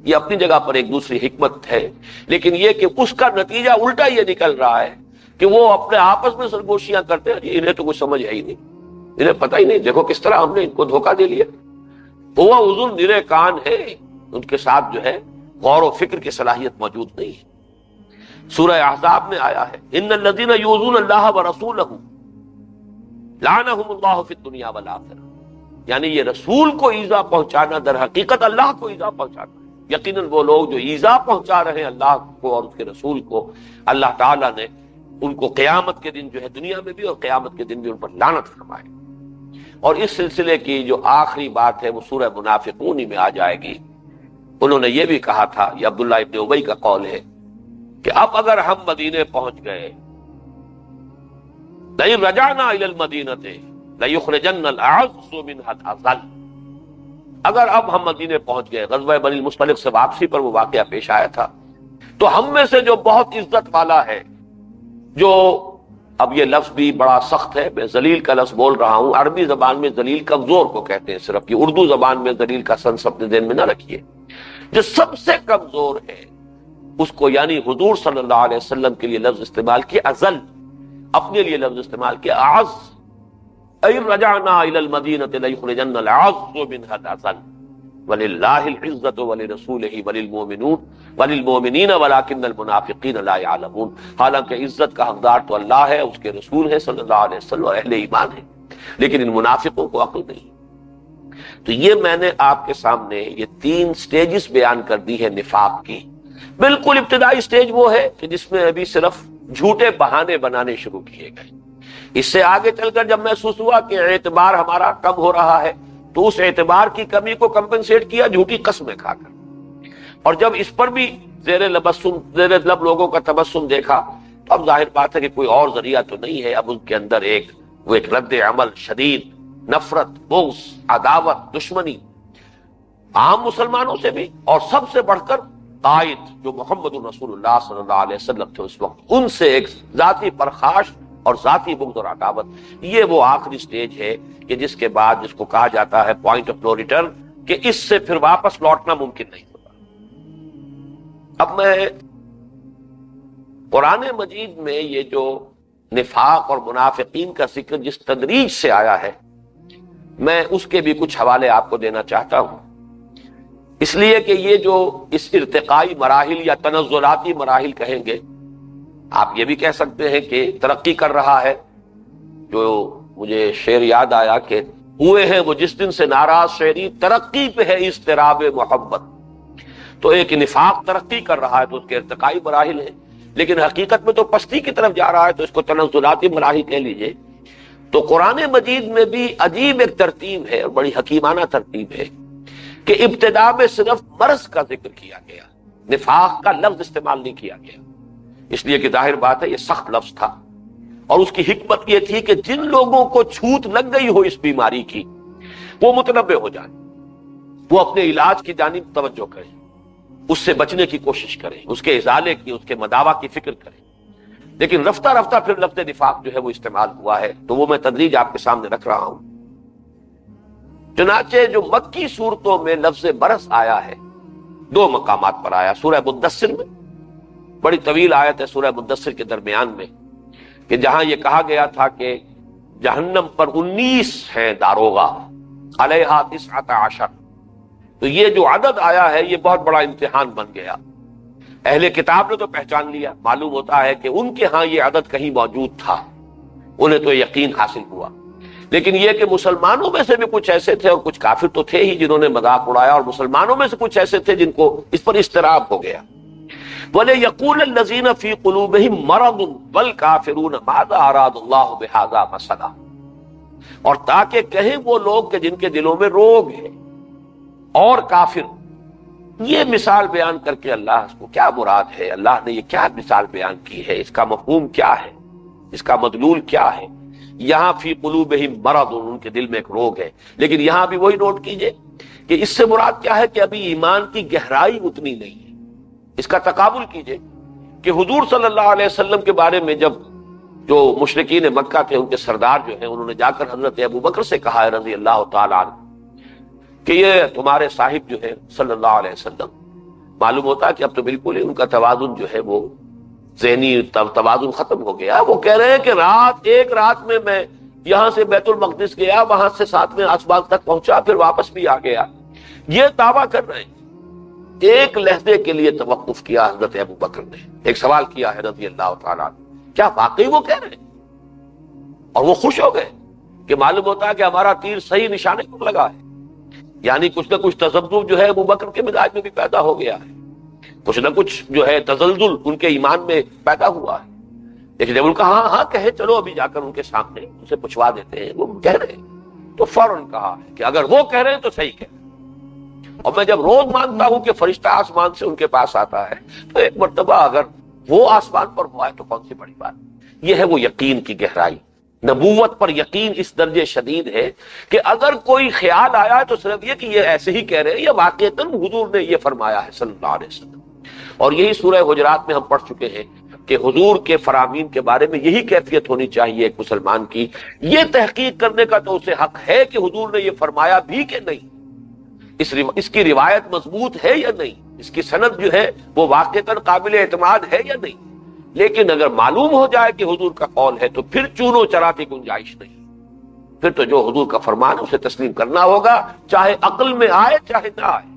یہ اپنی جگہ پر ایک دوسری حکمت ہے، لیکن یہ کہ اس کا نتیجہ الٹا یہ نکل رہا ہے کہ وہ اپنے آپس میں سرگوشیاں کرتے ہیں، انہیں تو کچھ سمجھ ہے ہی نہیں، انہیں پتہ ہی نہیں، دیکھو کس طرح ہم نے ان کو دھوکہ دے لیا۔ وہ حضور نرے کان ہے، ان کے ساتھ جو ہے غور و فکر کی صلاحیت موجود نہیں ہے۔ سورہ احزاب میں آیا ہے ان الذین یؤذون اللہ ورسولہ لعنہم اللہ فی الدنیا والآخرہ، یعنی یہ رسول کو ایذا پہنچانا در حقیقت اللہ کو ایذا پہنچانا ہے۔ یقیناً وہ لوگ جو ایذا پہنچا رہے ہیں اللہ کو اور اس کے رسول کو، اللہ تعالیٰ نے ان کو قیامت کے دن جو ہے دنیا میں بھی اور قیامت کے دن بھی ان پر لعنت فرمائے۔ اور اس سلسلے کی جو آخری بات ہے وہ سورہ منافقون ہی میں آ جائے گی۔ انہوں نے یہ بھی کہا تھا، یہ عبداللہ ابن ابی کا قول ہے کہ اب اگر ہم مدینے پہنچ گئے، لئن رجعنا الی المدینہ لیخرجن الاعز منها الاذل، اگر اب ہم مدینے پہنچ گئے، غزوہ بنی المصطلق سے واپسی پر وہ واقعہ پیش آیا تھا، تو ہم میں سے جو بہت عزت والا ہے، جو اب یہ لفظ بھی بڑا سخت ہے، میں ذلیل کا لفظ بول رہا ہوں، عربی زبان میں ذلیل کمزور کو کہتے ہیں صرف، یہ اردو زبان میں ذلیل کا سنس اپنے ذہن میں نہ رکھیے، جو سب سے کمزور ہے اس کو، یعنی حضور صلی اللہ علیہ وسلم کے لیے لفظ استعمال کیا ازل، اپنے لیے لفظ استعمال کیا اعز، اَإِن رَجَعْنَا إِلَى الْمَدِينَةِ لَيُخْرِجَنَّ الْأَعَزُّ مِنْهَا الْأَذَلَّ وَلِلَّهِ الْعِزَّةُ وَلِرَسُولِهِ وَلِلْمُؤْمِنِينَ وَلَكِنَّ الْمُنَافِقِينَ لَا يَعْلَمُونَ، حالانکہ عزت کا حقدار تو اللہ ہے، اس کے رسول ہے صلی اللہ علیہ وسلم اور اہل ایمان ہے، لیکن ان منافقوں کو عقل نہیں۔ تو یہ میں نے آپ کے سامنے یہ 3 سٹیجز بیان کر دی ہے نفاق کی۔ بالکل ابتدائی سٹیج وہ ہے کہ جس میں ابھی صرف جھوٹے بہانے بنانے شروع کیے گئے، اس سے آگے چل کر جب محسوس ہوا کہ اعتبار ہمارا کم ہو رہا ہے تو اس اعتبار کی کمی کو کمپنسیٹ کیا جھوٹی قسمیں کھا کر، اور جب اس پر بھی زیر لب لوگوں کا تبسم دیکھا تو اب ظاہر بات ہے کہ کوئی اور ذریعہ تو نہیں ہے، اب ان کے اندر ایک رد عمل شدید، نفرت، بغض، عداوت، دشمنی عام مسلمانوں سے بھی، اور سب سے بڑھ کر قائد جو محمد رسول اللہ صلی اللہ علیہ وسلم تھے اس وقت، ان سے ایک ذاتی پرخاش اور ذاتی بغض اور عداوت۔ یہ وہ آخری سٹیج ہے کہ جس کے بعد جس کو کہا جاتا ہے پوائنٹ آف نو ریٹرن، کہ اس سے پھر واپس لوٹنا ممکن نہیں ہوتا۔ اب میں قرآن مجید میں یہ جو نفاق اور منافقین کا ذکر جس تدریج سے آیا ہے، میں اس کے بھی کچھ حوالے آپ کو دینا چاہتا ہوں، اس لیے کہ یہ جو اس ارتقائی مراحل یا تنزلاتی مراحل کہیں گے، آپ یہ بھی کہہ سکتے ہیں کہ ترقی کر رہا ہے۔ جو مجھے شعر یاد آیا کہ ہوئے ہیں وہ جس دن سے ناراض شعری، ترقی پہ ہے اضطراب محبت۔ تو ایک نفاق ترقی کر رہا ہے تو اس کے ارتقائی مراحل ہیں، لیکن حقیقت میں تو پستی کی طرف جا رہا ہے، تو اس کو تنزلاتی مراحل کہہ لیجئے۔ تو قرآن مجید میں بھی عجیب ایک ترتیب ہے اور بڑی حکیمانہ ترتیب ہے کہ ابتدا میں صرف مرض کا ذکر کیا گیا، نفاق کا لفظ استعمال نہیں کیا گیا، اس لیے کہ ظاہر بات ہے یہ سخت لفظ تھا، اور اس کی حکمت یہ تھی کہ جن لوگوں کو چھوت لگ گئی ہو اس بیماری کی وہ متنبہ ہو جائیں، وہ اپنے علاج کی جانب توجہ کریں، اس سے بچنے کی کوشش کریں، اس کے ازالے کی، اس کے مداوا کی فکر کریں۔ لیکن رفتہ رفتہ پھر لفظ نفاق جو ہے وہ استعمال ہوا ہے، تو وہ میں تدریج آپ کے سامنے رکھ رہا ہوں۔ چنانچہ جو مکی صورتوں میں لفظ برس آیا ہے 2 مقامات پر آیا، سورہ مدثر میں، بڑی طویل آیت ہے سورہ مدثر کے درمیان میں، کہ جہاں یہ کہا گیا تھا کہ جہنم پر 19 ہیں داروغہ، علیہا 19، تو یہ جو عدد آیا ہے یہ بہت بڑا امتحان بن گیا۔ اہل کتاب نے تو پہچان لیا، معلوم ہوتا ہے کہ ان کے ہاں یہ عدد کہیں موجود تھا، انہیں تو یقین حاصل ہوا، لیکن یہ کہ مسلمانوں میں سے بھی کچھ ایسے تھے، اور کچھ کافر تو تھے ہی جنہوں نے مذاق اڑایا، اور مسلمانوں میں سے کچھ ایسے تھے جن کو اس پر اضطراب ہو گیا۔ وَلَيَقُولَ الَّذِينَ فِي قُلُوبِهِم مَّرَضٌ وَالْكَافِرُونَ مَاذَا أَرَادَ اللَّهُ بِهَٰذَا مَثَلًا، اور تاکہ کہیں وہ لوگ کہ جن کے دلوں میں روگ ہے اور کافر، یہ مثال بیان کر کے اللہ اس کو کیا مراد ہے، اللہ نے یہ کیا مثال بیان کی ہے، اس کا مفہوم کیا ہے، اس کا مدلول کیا ہے، یہاں فی قلوبہم مرض، ان کے دل میں ایک روگ ہے، لیکن یہاں بھی وہی نوٹ کیجئے کہ اس سے مراد کیا ہے کہ ابھی ایمان کی گہرائی اتنی نہیں ہے۔ اس کا تقابل کیجئے کہ حضور صلی اللہ علیہ وسلم کے بارے میں جب جو مشرکین مکہ تھے ان کے سردار جو ہیں انہوں نے جا کر حضرت ابو بکر سے کہا ہے رضی اللہ تعالی عنہ کہ یہ تمہارے صاحب جو ہے صلی اللہ علیہ وسلم، معلوم ہوتا ہے کہ اب تو بالکل ہی ان کا توازن جو ہے وہ ذہنی توازن ختم ہو گیا۔ وہ کہہ رہے ہیں کہ ایک رات میں میں یہاں سے بیت المقدس گیا، وہاں سے 7ویں آسمان تک پہنچا، پھر واپس بھی آ گیا، یہ دعویٰ کر رہے ہیں۔ ایک لحظے کے لیے توقف کیا حضرت ابو بکر نے، ایک سوال کیا ہے رضی اللہ تعالیٰ عنہ، کیا واقعی وہ کہہ رہے ہیں؟ اور وہ خوش ہو گئے کہ معلوم ہوتا ہے کہ ہمارا تیر صحیح نشانے پر لگا ہے، یعنی کچھ نہ کچھ تذبذب جو ہے ابو بکر کے مزاج میں بھی پیدا ہو گیا ہے، کچھ نہ کچھ جو ہے تزلزل ان کے ایمان میں پیدا ہوا ہے۔ لیکن جب ان کا ہاں کہے چلو ابھی جا کر ان کے سامنے ان سے پوچھوا دیتے ہیں، وہ کہہ رہے ہیں، تو فوراً کہا ہے کہ اگر وہ کہہ رہے ہیں تو صحیح کہہ رہے ہیں، اور میں جب روز مانتا ہوں کہ فرشتہ آسمان سے ان کے پاس آتا ہے، تو ایک مرتبہ اگر وہ آسمان پر ہوا ہے تو کون سی بڑی بات۔ یہ ہے وہ یقین کی گہرائی۔ نبوت پر یقین اس درجے شدید ہے کہ اگر کوئی خیال آیا ہے تو صرف یہ کہ یہ ایسے ہی کہہ رہے ہیں یا واقعتاً حضور نے یہ فرمایا ہے صلی اللہ علیہ وسلم۔ اور یہی سورہ حجرات میں ہم پڑھ چکے ہیں کہ حضور کے فرامین کے بارے میں یہی کیفیت ہونی چاہیے ایک مسلمان کی، یہ تحقیق کرنے کا تو اسے حق ہے کہ حضور نے یہ فرمایا بھی کہ نہیں، اس کی روایت مضبوط ہے یا نہیں، اس کی سند جو ہے وہ واقعتاً قابل اعتماد ہے یا نہیں۔ لیکن اگر معلوم ہو جائے کہ حضور کا قول ہے تو پھر چونو چرا کی گنجائش نہیں، پھر تو جو حضور کا فرمان ہے اسے تسلیم کرنا ہوگا، چاہے عقل میں آئے چاہے نہ آئے۔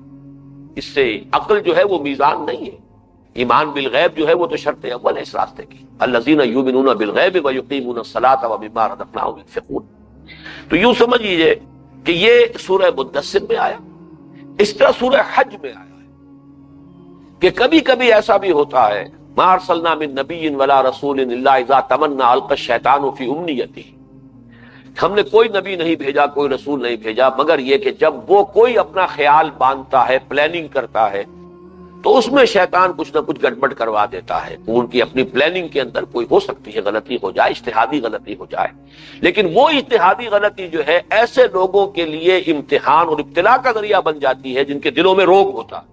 اس سے عقل جو ہے وہ میزان نہیں ہے۔ ایمان بالغیب جو ہے وہ تو شرط اول ہے اس راستے کی، الذین یؤمنون بالغیب ویقیمون الصلاۃ ومما رزقناہم ينفقون۔ تو یوں سمجھ لیجیے کہ یہ سورہ مدثر میں آیا، اس طرح سورہ حج میں آیا ہے کہ کبھی کبھی ایسا بھی ہوتا ہے، ما ارسلنا من نبی ولا رسول الا اذا تمنى القى الشیطان فی امنیته، ہم نے کوئی نبی نہیں بھیجا، کوئی رسول نہیں بھیجا، مگر یہ کہ جب وہ کوئی اپنا خیال باندھتا ہے، پلاننگ کرتا ہے، تو اس میں شیطان کچھ نہ کچھ گڑبڑ کروا دیتا ہے۔ ان کی اپنی پلاننگ کے اندر کوئی ہو سکتی ہے غلطی ہو جائے، اجتہادی غلطی ہو جائے، لیکن وہ اجتہادی غلطی جو ہے ایسے لوگوں کے لیے امتحان اور ابتلاء کا ذریعہ بن جاتی ہے جن کے دلوں میں روگ ہوتا ہے۔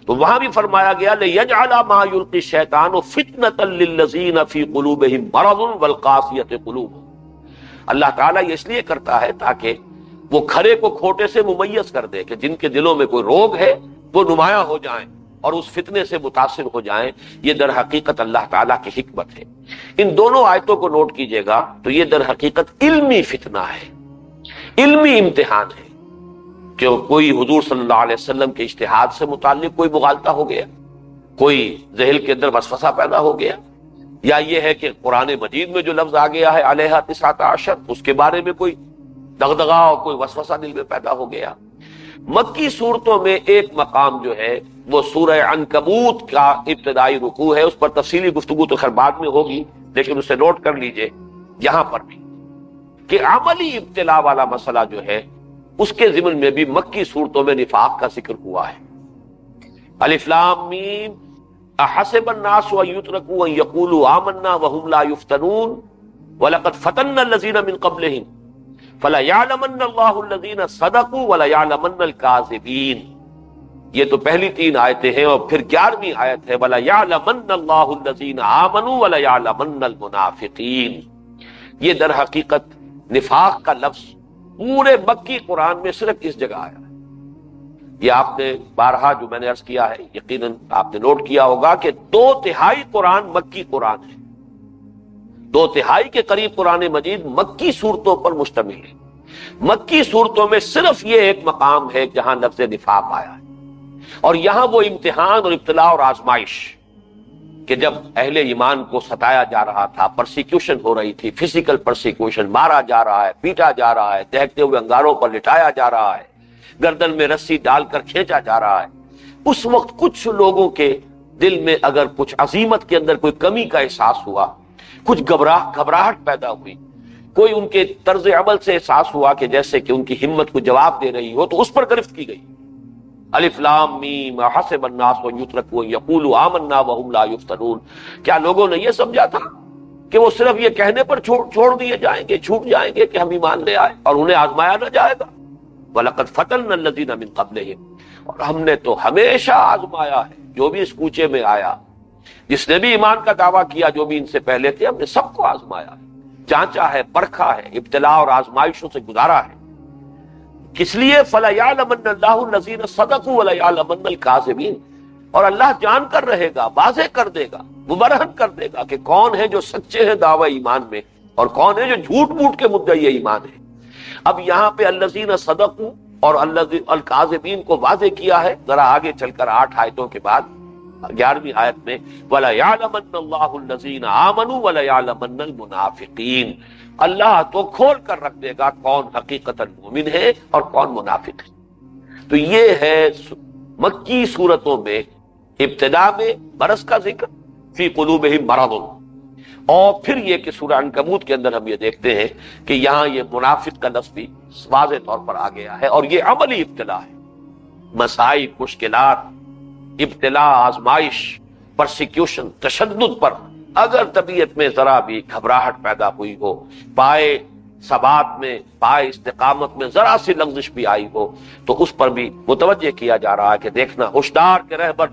تو وہاں بھی فرمایا گیا لِيَجْعَلَ مَا يُلْقِي الشَّيْطَانُ فِتْنَةً لِّلَّذِينَ فِي قُلُوبِهِم مَّرَضٌ وَالْقَاسِيَةِ قُلُوبُهُمْ۔ اللہ تعالیٰ یہ اس لیے کرتا ہے تاکہ وہ کھرے کو کھوٹے سے ممیز کر دے، کہ جن کے دلوں میں کوئی روگ ہے وہ نمایاں ہو جائیں اور اس فتنے سے متاثر ہو جائیں۔ یہ در حقیقت اللہ تعالیٰ کی حکمت ہے۔ ان دونوں آیتوں کو نوٹ کیجئے گا تو یہ در حقیقت علمی فتنہ ہے، علمی امتحان ہے، کہ کوئی حضور صلی اللہ علیہ وسلم کے اجتہاد سے متعلق کوئی مغالطہ ہو گیا، کوئی ذہن کے اندر وسوسہ پیدا ہو گیا، یا یہ ہے کہ قرآن مجید میں جو لفظ آ گیا ہے علیہ 19 اس کے بارے میں کوئی دغدغہ اور کوئی وسوسہ دل میں پیدا ہو گیا۔ مکی صورتوں میں ایک مقام جو ہے وہ سورہ عنکبوت کا ابتدائی رکوع ہے، اس پر تفصیلی گفتگو تو خیر بعد میں ہوگی، لیکن اسے نوٹ کر لیجئے یہاں پر بھی کہ عملی ابتلاء والا مسئلہ جو ہے اس کے ضمن میں بھی مکی صورتوں میں نفاق کا ذکر ہوا ہے۔ الف لام میم احسب الناس ان یترکوا ان یقولوا آمنا وهم لا یفتنون ولقد فتنا الذین من قبلهم فلیعلمن اللہ الذین صدقوا ولیعلمن الکاذبین۔ یہ تو پہلی 3 آیتیں ہیں، اور پھر 11ویں آیت ہے ولیعلمن اللہ الذین آمنوا ولیعلمن المنافقین۔ یہ در حقیقت نفاق کا لفظ پورے مکی قرآن میں صرف اس جگہ آیا ہے۔ یہ آپ نے بارہا جو میں نے عرض کیا ہے یقیناً آپ نے نوٹ کیا ہوگا کہ 2/3 قرآن مکی قرآن ہے، 2/3 کے قریب قرآن مجید مکی صورتوں پر مشتمل ہے۔ مکی صورتوں میں صرف یہ ایک مقام ہے جہاں لفظ نفاق آیا ہے، اور یہاں وہ امتحان اور ابتلاء اور آزمائش کہ جب اہل ایمان کو ستایا جا رہا تھا، پرسیکیوشن ہو رہی تھی، فزیکل پرسیکیوشن، مارا جا رہا ہے، پیٹا جا رہا ہے، دہکتے ہوئے انگاروں پر لٹایا جا رہا ہے، گردن میں رسی ڈال کر کھینچا جا رہا ہے، اس وقت کچھ لوگوں کے دل میں اگر کچھ عزیمت کے اندر کوئی کمی کا احساس ہوا، کچھ گھبراہٹ پیدا ہوئی، کوئی ان کے طرز عمل سے احساس ہوا کہ جیسے کہ ان کی ہمت کو جواب دے رہی ہو، تو اس پر گرفت کی گئی۔ الف لام میم حسب الناس ان یترکوا ان یقولوا آمنا وهم لا یفتنون۔ کیا لوگوں نے یہ سمجھا تھا کہ وہ صرف یہ کہنے پر چھوڑ دیے جائیں گے، چھوٹ جائیں گے کہ ہم ایمان لے آئے، اور انہیں آزمایا نہ جائے گا۔ وَلَقَدْ فَتَنَّا الَّذِينَ مِن قَبْلِهِمْ، اور ہم نے تو ہمیشہ آزمایا ہے جو بھی اس کوچے میں آیا، جس نے بھی ایمان کا دعویٰ کیا، جو بھی ان سے پہلے تھے، ہم نے سب کو آزمایا ہے، جانچا ہے، پرکھا ہے، ابتلاء اور آزمائشوں سے گزارا ہے۔ کس لیے؟ فَلَيَعْلَمَنَّ اللَّهُ الَّذِينَ صَدَقُوا وَلَيَعْلَمَنَّ الْكَاذِبِينَ، اور اللہ جان کر رہے گا، واضح کر دے گا، مبرہن کر دے گا کہ کون ہے جو سچے ہیں دعوی ایمان میں اور کون ہے جو جھوٹ موٹ کے مدعی ایمان ہے۔ اب یہاں پہ الذین صدقوا اور الکاذبین کو واضح کیا ہے، ذرا آگے چل کر 8 آیتوں کے بعد 11ویں آیت میں وَلَيَعْلَمَنَّ اللَّهُ الَّذِينَ آمَنُوا وَلَيَعْلَمَنَّ الْمُنَافِقِينَ، اللہ تو کھول کر رکھ دے گا کون حقیقتاً مومن ہے اور کون منافق ہے۔ تو یہ ہے مکی صورتوں میں ابتدا میں مرض کا ذکر، فی قلوبہم مرض، اور پھر یہ کہ سورہ عنکبوت کے اندر ہم یہ دیکھتے ہیں کہ یہاں یہ منافق کا لفظ بھی واضح طور پر آ گیا ہے، اور یہ عملی ابتلا ہے۔ مصائب، مشکلات، ابتلاء، آزمائش، پرسیکیوشن، تشدد پر اگر طبیعت میں ذرا بھی گھبراہٹ پیدا ہوئی ہو، پائے ثبات میں، پائے استقامت میں ذرا سی لغزش بھی آئی ہو، تو اس پر بھی متوجہ کیا جا رہا ہے کہ دیکھنا ہوشدار کے رہبر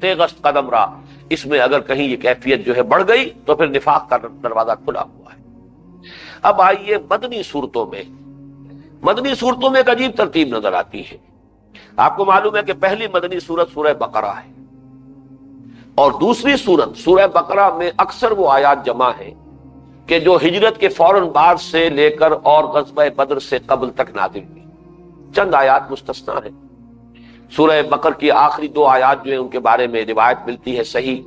تیغست قدم را، اس میں اگر کہیں یہ کیفیت جو ہے بڑھ گئی تو پھر نفاق کا دروازہ کھلا ہوا ہے۔ اب آئیے مدنی صورتوں میں، مدنی صورتوں میں ایک عجیب ترتیب نظر آتی ہے۔ آپ کو معلوم ہے کہ پہلی مدنی صورت سورہ بقرہ ہے، اور دوسری صورت سورہ بقرہ میں اکثر وہ آیات جمع ہیں کہ جو ہجرت کے فوراً بعد سے لے کر اور غزوہ بدر سے قبل تک نازل ہوئی، چند آیات مستثنا ہیں۔ سورہ بقرہ کی آخری 2 آیات جو ہیں ان کے بارے میں روایت ملتی ہے صحیح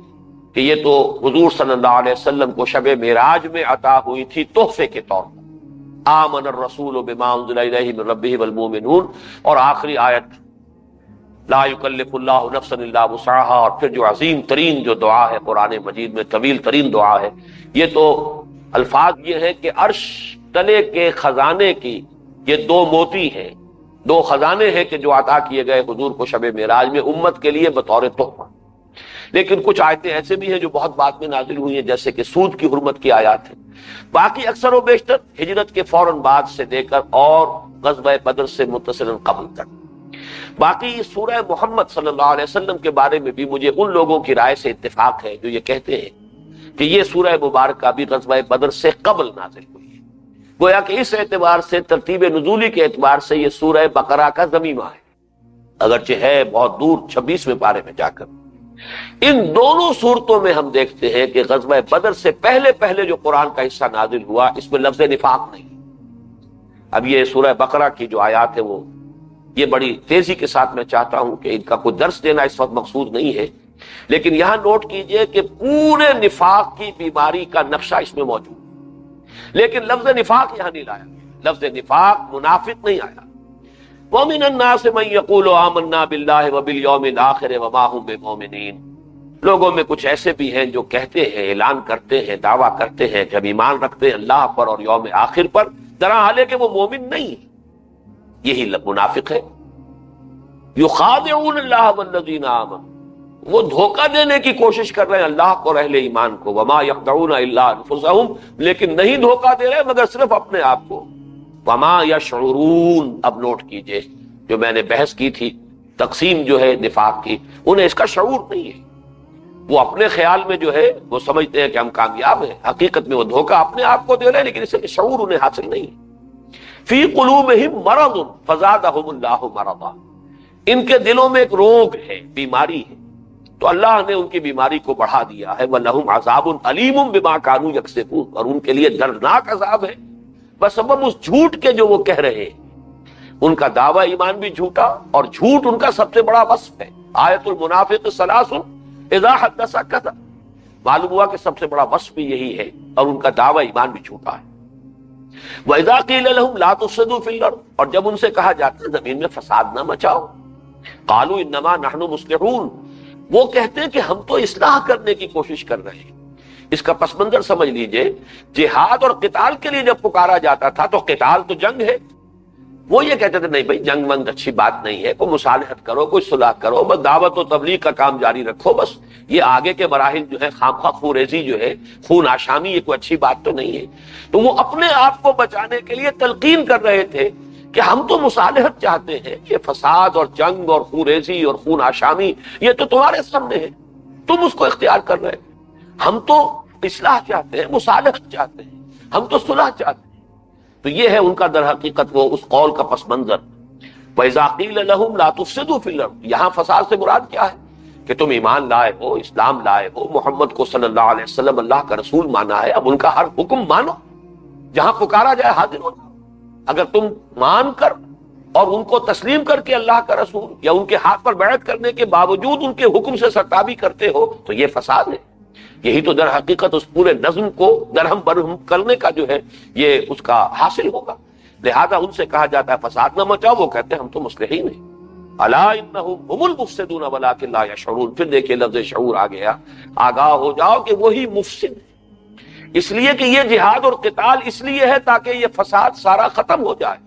کہ یہ تو حضور صلی اللہ علیہ وسلم کو شب معراج میں عطا ہوئی تھی تحفے کے طور پر، آمن الرسول بما انزل الیہ من ربہ والمؤمنون، اور آخری آیت لا یکلف اللہ نفسا الا وسعها، اور پھر جو عظیم ترین جو دعا ہے قرآن مجید میں، طویل ترین دعا ہے، یہ تو الفاظ یہ ہے کہ عرش تلے کے خزانے کی یہ 2 موتی ہیں، 2 خزانے ہیں کہ جو عطا کیے گئے حضور کو شب معراج میں امت کے لیے بطور تحفہ۔ لیکن کچھ آیتیں ایسے بھی ہیں جو بہت بعد میں نازل ہوئی ہیں، جیسے کہ سود کی حرمت کی آیات ہیں۔ باقی اکثر و بیشتر ہجرت کے فوراً بعد سے لے کر اور غزوہ بدر سے متصلاً قبل تک۔ باقی سورہ محمد صلی اللہ علیہ وسلم کے بارے میں بھی مجھے ان لوگوں کی رائے سے اتفاق ہے جو یہ کہتے ہیں کہ یہ سورہ مبارکہ بھی غزوہ بدر سے قبل نازل ہوئی ہے، گویا کہ اس اعتبار سے ترتیب نزولی کے اعتبار سے یہ سورہ بقرہ کا ضمیمہ ہے، اگرچہ ہے بہت دور 26ویں پارے میں جا کر۔ ان دونوں صورتوں میں ہم دیکھتے ہیں کہ غزوہ بدر سے پہلے جو قرآن کا حصہ نازل ہوا اس میں لفظ نفاق نہیں۔ اب یہ سورہ بقرہ کی جو آیات ہے وہ یہ بڑی تیزی کے ساتھ میں چاہتا ہوں کہ ان کا کوئی درس دینا اس وقت مقصود نہیں ہے، لیکن یہاں نوٹ کیجئے کہ پورے نفاق کی بیماری کا نقشہ اس میں موجود ہے، لیکن لفظ نفاق یہاں نہیں لایا گیا، لفظ نفاق منافق نہیں آیا۔ وَمِنَ النَّاسِ مَن يَقُولُ آمَنَّا بِاللَّهِ وَبِالْيَوْمِ الْآخِرِ وَمَا هُم بِمُؤْمِنِينَ، لوگوں میں کچھ ایسے بھی ہیں جو کہتے ہیں، اعلان کرتے ہیں، دعویٰ کرتے ہیں کہ ہم ایمان رکھتے ہیں اللہ پر اور یوم آخر پر، درا حال ہے کہ وہ مومن نہیں، یہی منافق ہے۔ یخادعون اللہ والذین آمنوا، وہ دھوکہ دینے کی کوشش کر رہے ہیں اللہ کو اور اہل ایمان کو، وما یخدعون الا انفسهم، لیکن نہیں دھوکہ دے رہے مگر صرف اپنے آپ کو، وما یشعرون۔ اب نوٹ کیجئے جو میں نے بحث کی تھی تقسیم جو ہے نفاق کی، انہیں اس کا شعور نہیں ہے، وہ اپنے خیال میں جو ہے وہ سمجھتے ہیں کہ ہم کامیاب ہیں، حقیقت میں وہ دھوکہ اپنے آپ کو دے رہے ہیں لیکن اس سے شعور انہیں حاصل نہیں ہے۔ فی قلوبہم مرض فزادہم اللہ مرضا، ان کے دلوں میں ایک روگ ہے، بیماری ہے، تو اللہ نے ان کی بیماری کو بڑھا دیا ہے۔ وَلَهُمْ عَذَابٌ عَلِيمٌ بِمَا كَانُوا يَكْسِبُونَ، اور ان کے لیے دردناک عذاب ہے بسبب اس جھوٹ کے جو وہ کہہ رہے ہیں۔ ان کا دعویٰ ایمان بھی جھوٹا اور جھوٹ ان کا سب سے بڑا وصف ہے۔ آیت المنافق ثلاث اذا حدث کذب، معلوم ہوا کہ سب سے بڑا وصف بھی یہی ہے، اور ان کا دعویٰ ایمان بھی جھوٹا ہے۔ وَإِذَا قِيلَ لَهُمْ لَا تُفْسِدُوا فِي الْأَرْضِ، اور جب ان سے کہا جاتا ہے زمین میں فساد نہ مچاؤ، قالوا انما نحن مصلحون، وہ کہتے ہیں کہ ہم تو اصلاح کرنے کی کوشش کر رہے ہیں۔ اس کا پس منظر سمجھ لیجئے، جہاد اور قتال کے لیے جب پکارا جاتا تھا تو قتال تو جنگ ہے، وہ یہ کہتے تھے نہیں بھائی جنگ ونگ اچھی بات نہیں ہے، کوئی مصالحت کرو، کوئی صلح کرو، بس دعوت و تبلیغ کا کام جاری رکھو، بس یہ آگے کے مراحل جو ہے خامخواہ خونریزی جو ہے، خون آشامی، یہ کوئی اچھی بات تو نہیں ہے۔ تو وہ اپنے آپ کو بچانے کے لیے تلقین کر رہے تھے کہ ہم تو مصالحت چاہتے ہیں، یہ فساد اور جنگ اور خونریزی اور خون آشامی یہ تو تمہارے سامنے ہے، تم اس کو اختیار کر رہے، ہم تو اصلاح چاہتے ہیں، مصالحت چاہتے ہیں، ہم تو صلح چاہتے ہیں۔ تو یہ ہے ان کا در حقیقت وہ اس قول کا پس منظر۔ وَإِذَا قِيلَ لَهُمْ لَا تُفْسِدُوا فِي الْأَرْضِ، یہاں فساد سے مراد کیا ہے کہ تم ایمان لائے ہو، اسلام لائے ہو، محمد کو صلی اللہ علیہ وسلم اللہ کا رسول مانا ہے، اب ان کا ہر حکم مانو، جہاں پکارا جائے حاضر ہو جاؤ۔ اگر تم مان کر اور ان کو تسلیم کر کے اللہ کا رسول یا ان کے ہاتھ پر بیعت کرنے کے باوجود ان کے حکم سے سرتابی کرتے ہو تو یہ فساد ہے۔ یہی تو در حقیقت اس پورے نظم کو درہم برہم کرنے کا جو ہے یہ اس کا حاصل ہوگا۔ لہذا ان سے کہا جاتا ہے فساد نہ مچاؤ، وہ کہتے ہیں ہم تو مصلحین ہیں۔ الا انہم هم المفسدون ولکن لا یشعرون، پھر دیکھیے لفظ شعور آ گیا، آگاہ ہو جاؤ کہ وہی مفسد ہے۔ اس لیے کہ یہ جہاد اور قتال اس لیے ہے تاکہ یہ فساد سارا ختم ہو جائے،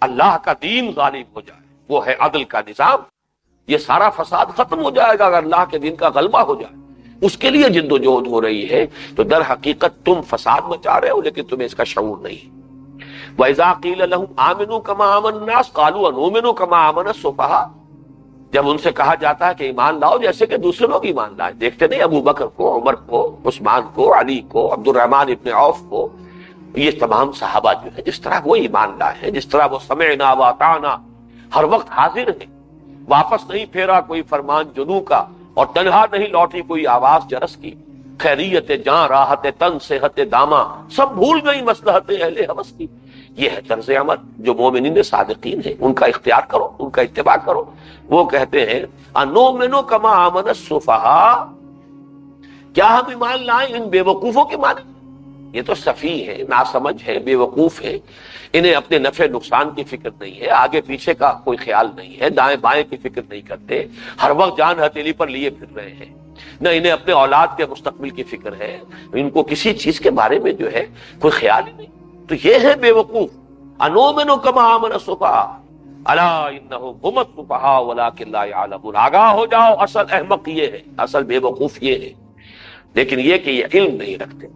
اللہ کا دین غالب ہو جائے، وہ ہے عدل کا نظام، یہ سارا فساد ختم ہو جائے گا اگر اللہ کے دین کا غلبہ ہو جائے، اس کے لیے جد و جہد ہو رہی ہے۔ تو در حقیقت تم فساد مچا رہے ہو لیکن تمہیں اس کا شعور نہیں۔ وَإِذَا قِيلَ لَهُمْ آمِنُوا كَمَا آمَنَ النَّاسُ قَالُوا أَنُؤْمِنُ كَمَا آمَنَ السُّفَهَاءُ، جب ان سے کہا جاتا ہے کہ ایمان لاؤ جیسے کہ دوسرے لوگ ایمان لائے، دیکھتے نہیں ابو بکر کو، عمر کو، عثمان کو، علی کو، عبد الرحمن ابن عوف کو، یہ تمام صحابہ جو ہے جس طرح وہ ایمان لائے ہیں، جس طرح وہ سمعنا واطعنا ہر وقت حاضر ہیں، واپس نہیں پھیرا کوئی فرمان جنو کا اور تنہا نہیں لوٹی کوئی آواز جرس کی، خیریت جاں راحت تن صحت داماں سب بھول گئی مصلحت اہل ہوس کی۔ یہ ہے طرز عمل جو مومنین صادقین ہیں، ان کا اختیار کرو، ان کا اتباع کرو۔ وہ کہتے ہیں انؤمن کما آمن السفہاء، کیا ہم ایمان لائیں ان بے وقوفوں کے معنی؟ یہ تو سفیہ ہے، ناسمجھ ہے، بے وقوف ہے، انہیں اپنے نفع نقصان کی فکر نہیں ہے، آگے پیچھے کا کوئی خیال نہیں ہے، دائیں بائیں کی فکر نہیں کرتے، ہر وقت جان ہتھیلی پر لیے پھر رہے ہیں، نہ انہیں اپنے اولاد کے مستقبل کی فکر ہے، ان کو کسی چیز کے بارے میں جو ہے کوئی خیال ہی نہیں۔ تو یہ ہے بے وقوف۔ انؤمن کما آمن السفہاء الا انہم هم السفہاء ولکن لا یعلمون، آگاہ ہو جاؤ، اصل احمق یہ ہے، اصل بے وقوف یہ ہے، لیکن یہ کہ یہ علم نہیں رکھتے۔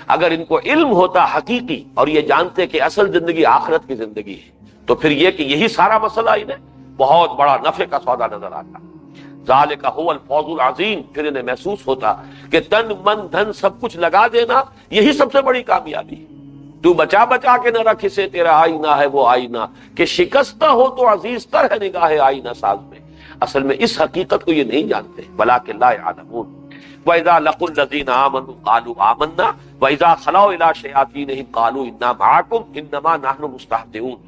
اگر ان کو علم ہوتا حقیقی اور یہ جانتے کہ اصل زندگی آخرت کی زندگی ہے تو پھر یہ کہ یہی سارا مسئلہ انہیں بہت بڑا نفع کا سودا نظر آتا۔ ذالک هو الفوز العظیم، پھر انہیں محسوس ہوتا کہ تن من دھن سب کچھ لگا دینا یہی سب سے بڑی کامیابی ہے۔ تو بچا بچا کے نہ رکھ اسے، تیرا آئینہ ہے وہ آئینہ کہ شکستہ ہو تو عزیز تر ہے نگاہ آئینہ ساز میں۔ اصل میں اس حقیقت کو یہ نہیں جانتے، ولکن لا یعلمون۔ وَإِذَا لَقُوا الَّذِينَ آمَنُوا قَالُوا آمَنَّا وَإِذَا خَلَوْا إِلَىٰ شَيَاطِينِهِمْ قَالُوا إِنَّا مَعَكُمْ إِنَّمَا نَحْنُ مُسْتَهْزِئُونَ۔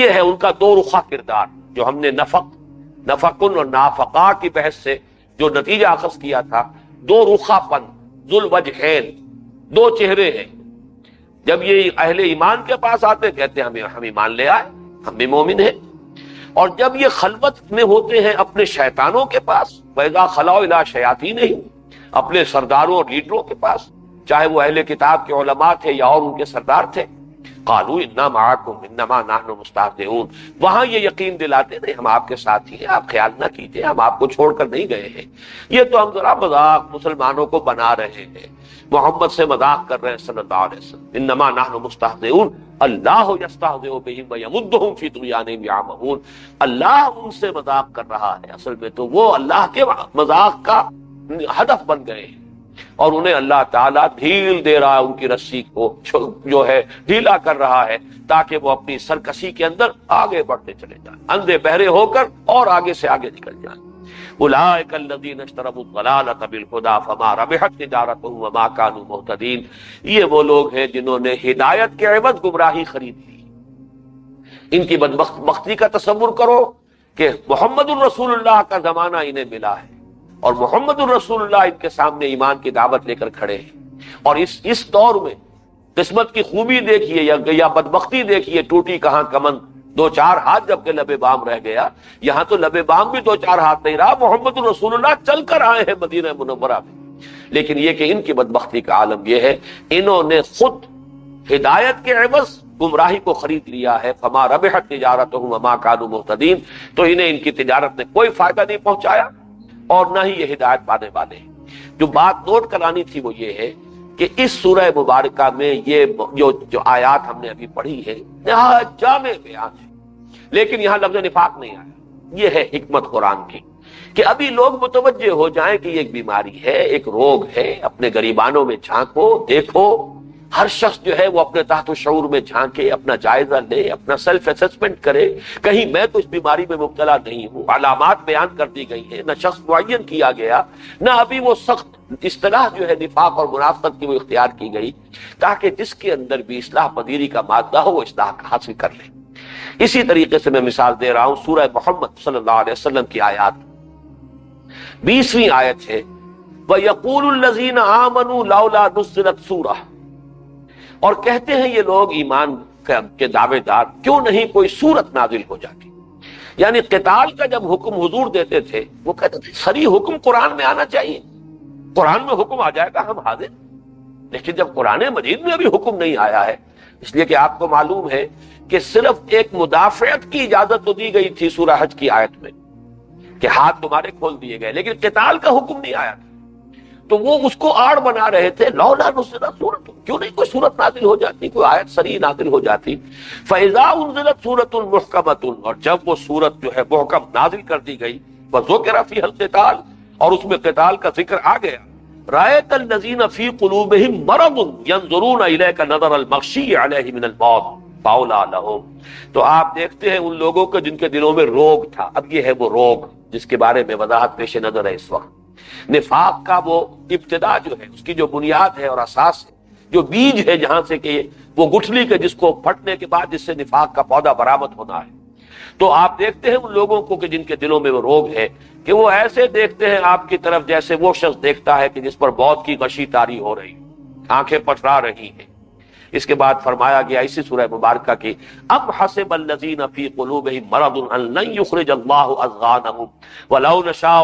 یہ ہے ان کا دو رخہ کردار جو ہم نے نفقن اور نافقا کی بحث سے جو نتیجہ اخذ کیا تھا، دو رخہ پن، ذو الوجہین، دو چہرے ہیں۔ جب یہ اہل ایمان کے پاس آتے کہتے ہیں ہم ایمان لے آئے، ہم بھی مومن ہیں، اور جب یہ خلوت میں ہوتے ہیں اپنے شیطانوں کے پاس، وَإِذَا خَلَوْا إِلَىٰ شَيَاطِينِهِمْ، اپنے سرداروں اور لیڈروں کے پاس، چاہے وہ اہل کتاب کے علماء تھے یا اور ان کے سردار تھے، قالوا انا معکم انما نحن مستہزئون، وہاں یہ یقین دلاتے نہیں ہم آپ کے ساتھ ہی ہیں، آپ خیال نہ کیجیے، ہم آپ کو چھوڑ کر نہیں گئے ہیں، یہ تو ہم ذرا مذاق مسلمانوں کو بنا رہے ہیں، محمد سے مذاق کر رہے ہیں صلی اللہ علیہ وسلم۔ انما نحن مستہزئون اللہ یستہزئ بہم ویمدہم فی طغیانہم یعمہون، اللہ ان سے مذاق کر رہا ہے، اصل میں تو وہ اللہ کے مذاق کا ہدف بن گئے ہیں، اور انہیں اللہ تعالیٰ ڈھیل دے رہا ہے، ان کی رسی کو جو ہے ڈھیلا کر رہا ہے تاکہ وہ اپنی سرکشی کے اندر آگے بڑھتے چلے جائیں، اندھے بہرے ہو کر اور آگے سے آگے نکل جائیں۔ اولئک الذین اشتروا الضلالۃ بالہدی فما ربحت تجارتہم وما کانوا مہتدین، یہ وہ لوگ ہیں جنہوں نے ہدایت کے عوض گمراہی خرید لی۔ ان کی بدبختی کا تصور کرو کہ محمد الرسول اللہ کا زمانہ انہیں ملا ہے اور محمد الرسول اللہ ان کے سامنے ایمان کی دعوت لے کر کھڑے ہیں، اور اس دور میں قسمت کی خوبی دیکھیے یا بدبختی دیکھیے، ٹوٹی کہاں کمن، دو چار ہاتھ جب کہ لب بام رہ گیا، یہاں تو لب بام بھی دو چار ہاتھ نہیں رہا، محمد الرسول اللہ چل کر آئے ہیں مدینہ منورہ میں۔ لیکن یہ کہ ان کی بدبختی کا عالم یہ ہے، انہوں نے خود ہدایت کے عوض گمراہی کو خرید لیا ہے، فما ربحت تجارتهم وما كانوا مهتدين، تو انہیں ان کی تجارت نے کوئی فائدہ نہیں پہنچایا اور نہ ہی یہ ہدایت پانے والے ہیں۔ جو بات نوٹ کرانی تھی وہ یہ ہے کہ اس سورہ مبارکہ میں یہ جو آیات ہم نے ابھی پڑھی ہے نہایت جامع بیان ہے، لیکن یہاں لفظ نفاق نہیں آیا۔ یہ ہے حکمت قرآن کی کہ ابھی لوگ متوجہ ہو جائیں کہ یہ ایک بیماری ہے، ایک روگ ہے، اپنے گریبانوں میں جھانکو، دیکھو، ہر شخص جو ہے وہ اپنے تحت شعور میں جھانکے، اپنا جائزہ لے، اپنا سیلف اسسمنٹ کرے، کہیں میں تو اس بیماری میں مبتلا نہیں ہوں۔ علامات بیان کر دی گئی ہیں، نہ شخص معین کیا گیا، نہ ابھی وہ سخت اصطلاح جو ہے نفاق اور منافقت کی وہ اختیار کی گئی، تاکہ جس کے اندر بھی اصلاح پذیری کا مادہ ہو وہ اصلاح حاصل کر لے۔ اسی طریقے سے میں مثال دے رہا ہوں سورہ محمد صلی اللہ علیہ وسلم کی آیات، 20ویں آیت ہے وَيَقُولُ الَّذِينَ آمَنُوا لَوْلَا نُزِّلَتْ سُورَةٌ، اور کہتے ہیں یہ لوگ ایمان کے دعوے دار کیوں نہیں کوئی سورت نازل ہو جاتی۔ یعنی قتال کا جب حکم حضور دیتے تھے وہ کہتے تھے صریح حکم قرآن میں آنا چاہیے، قرآن میں حکم آ جائے گا ہم حاضر۔ لیکن جب قرآن مجید میں ابھی حکم نہیں آیا ہے، اس لیے کہ آپ کو معلوم ہے کہ صرف ایک مدافعت کی اجازت تو دی گئی تھی سورہ حج کی آیت میں کہ ہاتھ تمہارے کھول دیے گئے، لیکن قتال کا حکم نہیں آیا تھا۔ تو وہ اس کو آڑ بنا رہے تھے، لولا نزلت سورۃ، کیوں نہیں کوئی سورت نازل ہو جاتی، کوئی آیت صریح نازل ہو جاتی۔ فاذا انزلت سورۃ محکمۃ، اور جب وہ سورت جو ہے محکم نازل کر دی گئی، وذکر فیہا القتال، اور اس میں قتال کا ذکر آ گیا، رأیت الذین فی قلوبہم مرض ینظرون الیک نظر المغشی علیہ من الموت فاولیٰ لہم، تو آپ دیکھتے ہیں ان لوگوں کے جن کے دلوں میں روگ تھا۔ اب یہ ہے وہ روگ جس کے بارے میں وضاحت پیش نظر ہے اس وقت۔ نفاق کا وہ ابتدا جو ہے، اس کی جو بنیاد ہے اور اساس ہے، جو بیج ہے جہاں سے کہ وہ گٹھلی کے جس کو پھٹنے کے بعد جس سے نفاق کا پودا برآمد ہونا ہے، تو آپ دیکھتے ہیں ان لوگوں کو کہ جن کے دلوں میں وہ روگ ہے کہ وہ ایسے دیکھتے ہیں آپ کی طرف جیسے وہ شخص دیکھتا ہے کہ جس پر موت کی غشی طاری ہو رہی، آنکھیں پٹرا رہی ہیں۔ اس کے بعد فرمایا گیا اسی سورہ مبارکہ کی ام حسب الذین فی قلوبہم مرض ان لن یخرج اللہ اضغانہم ولو نشاء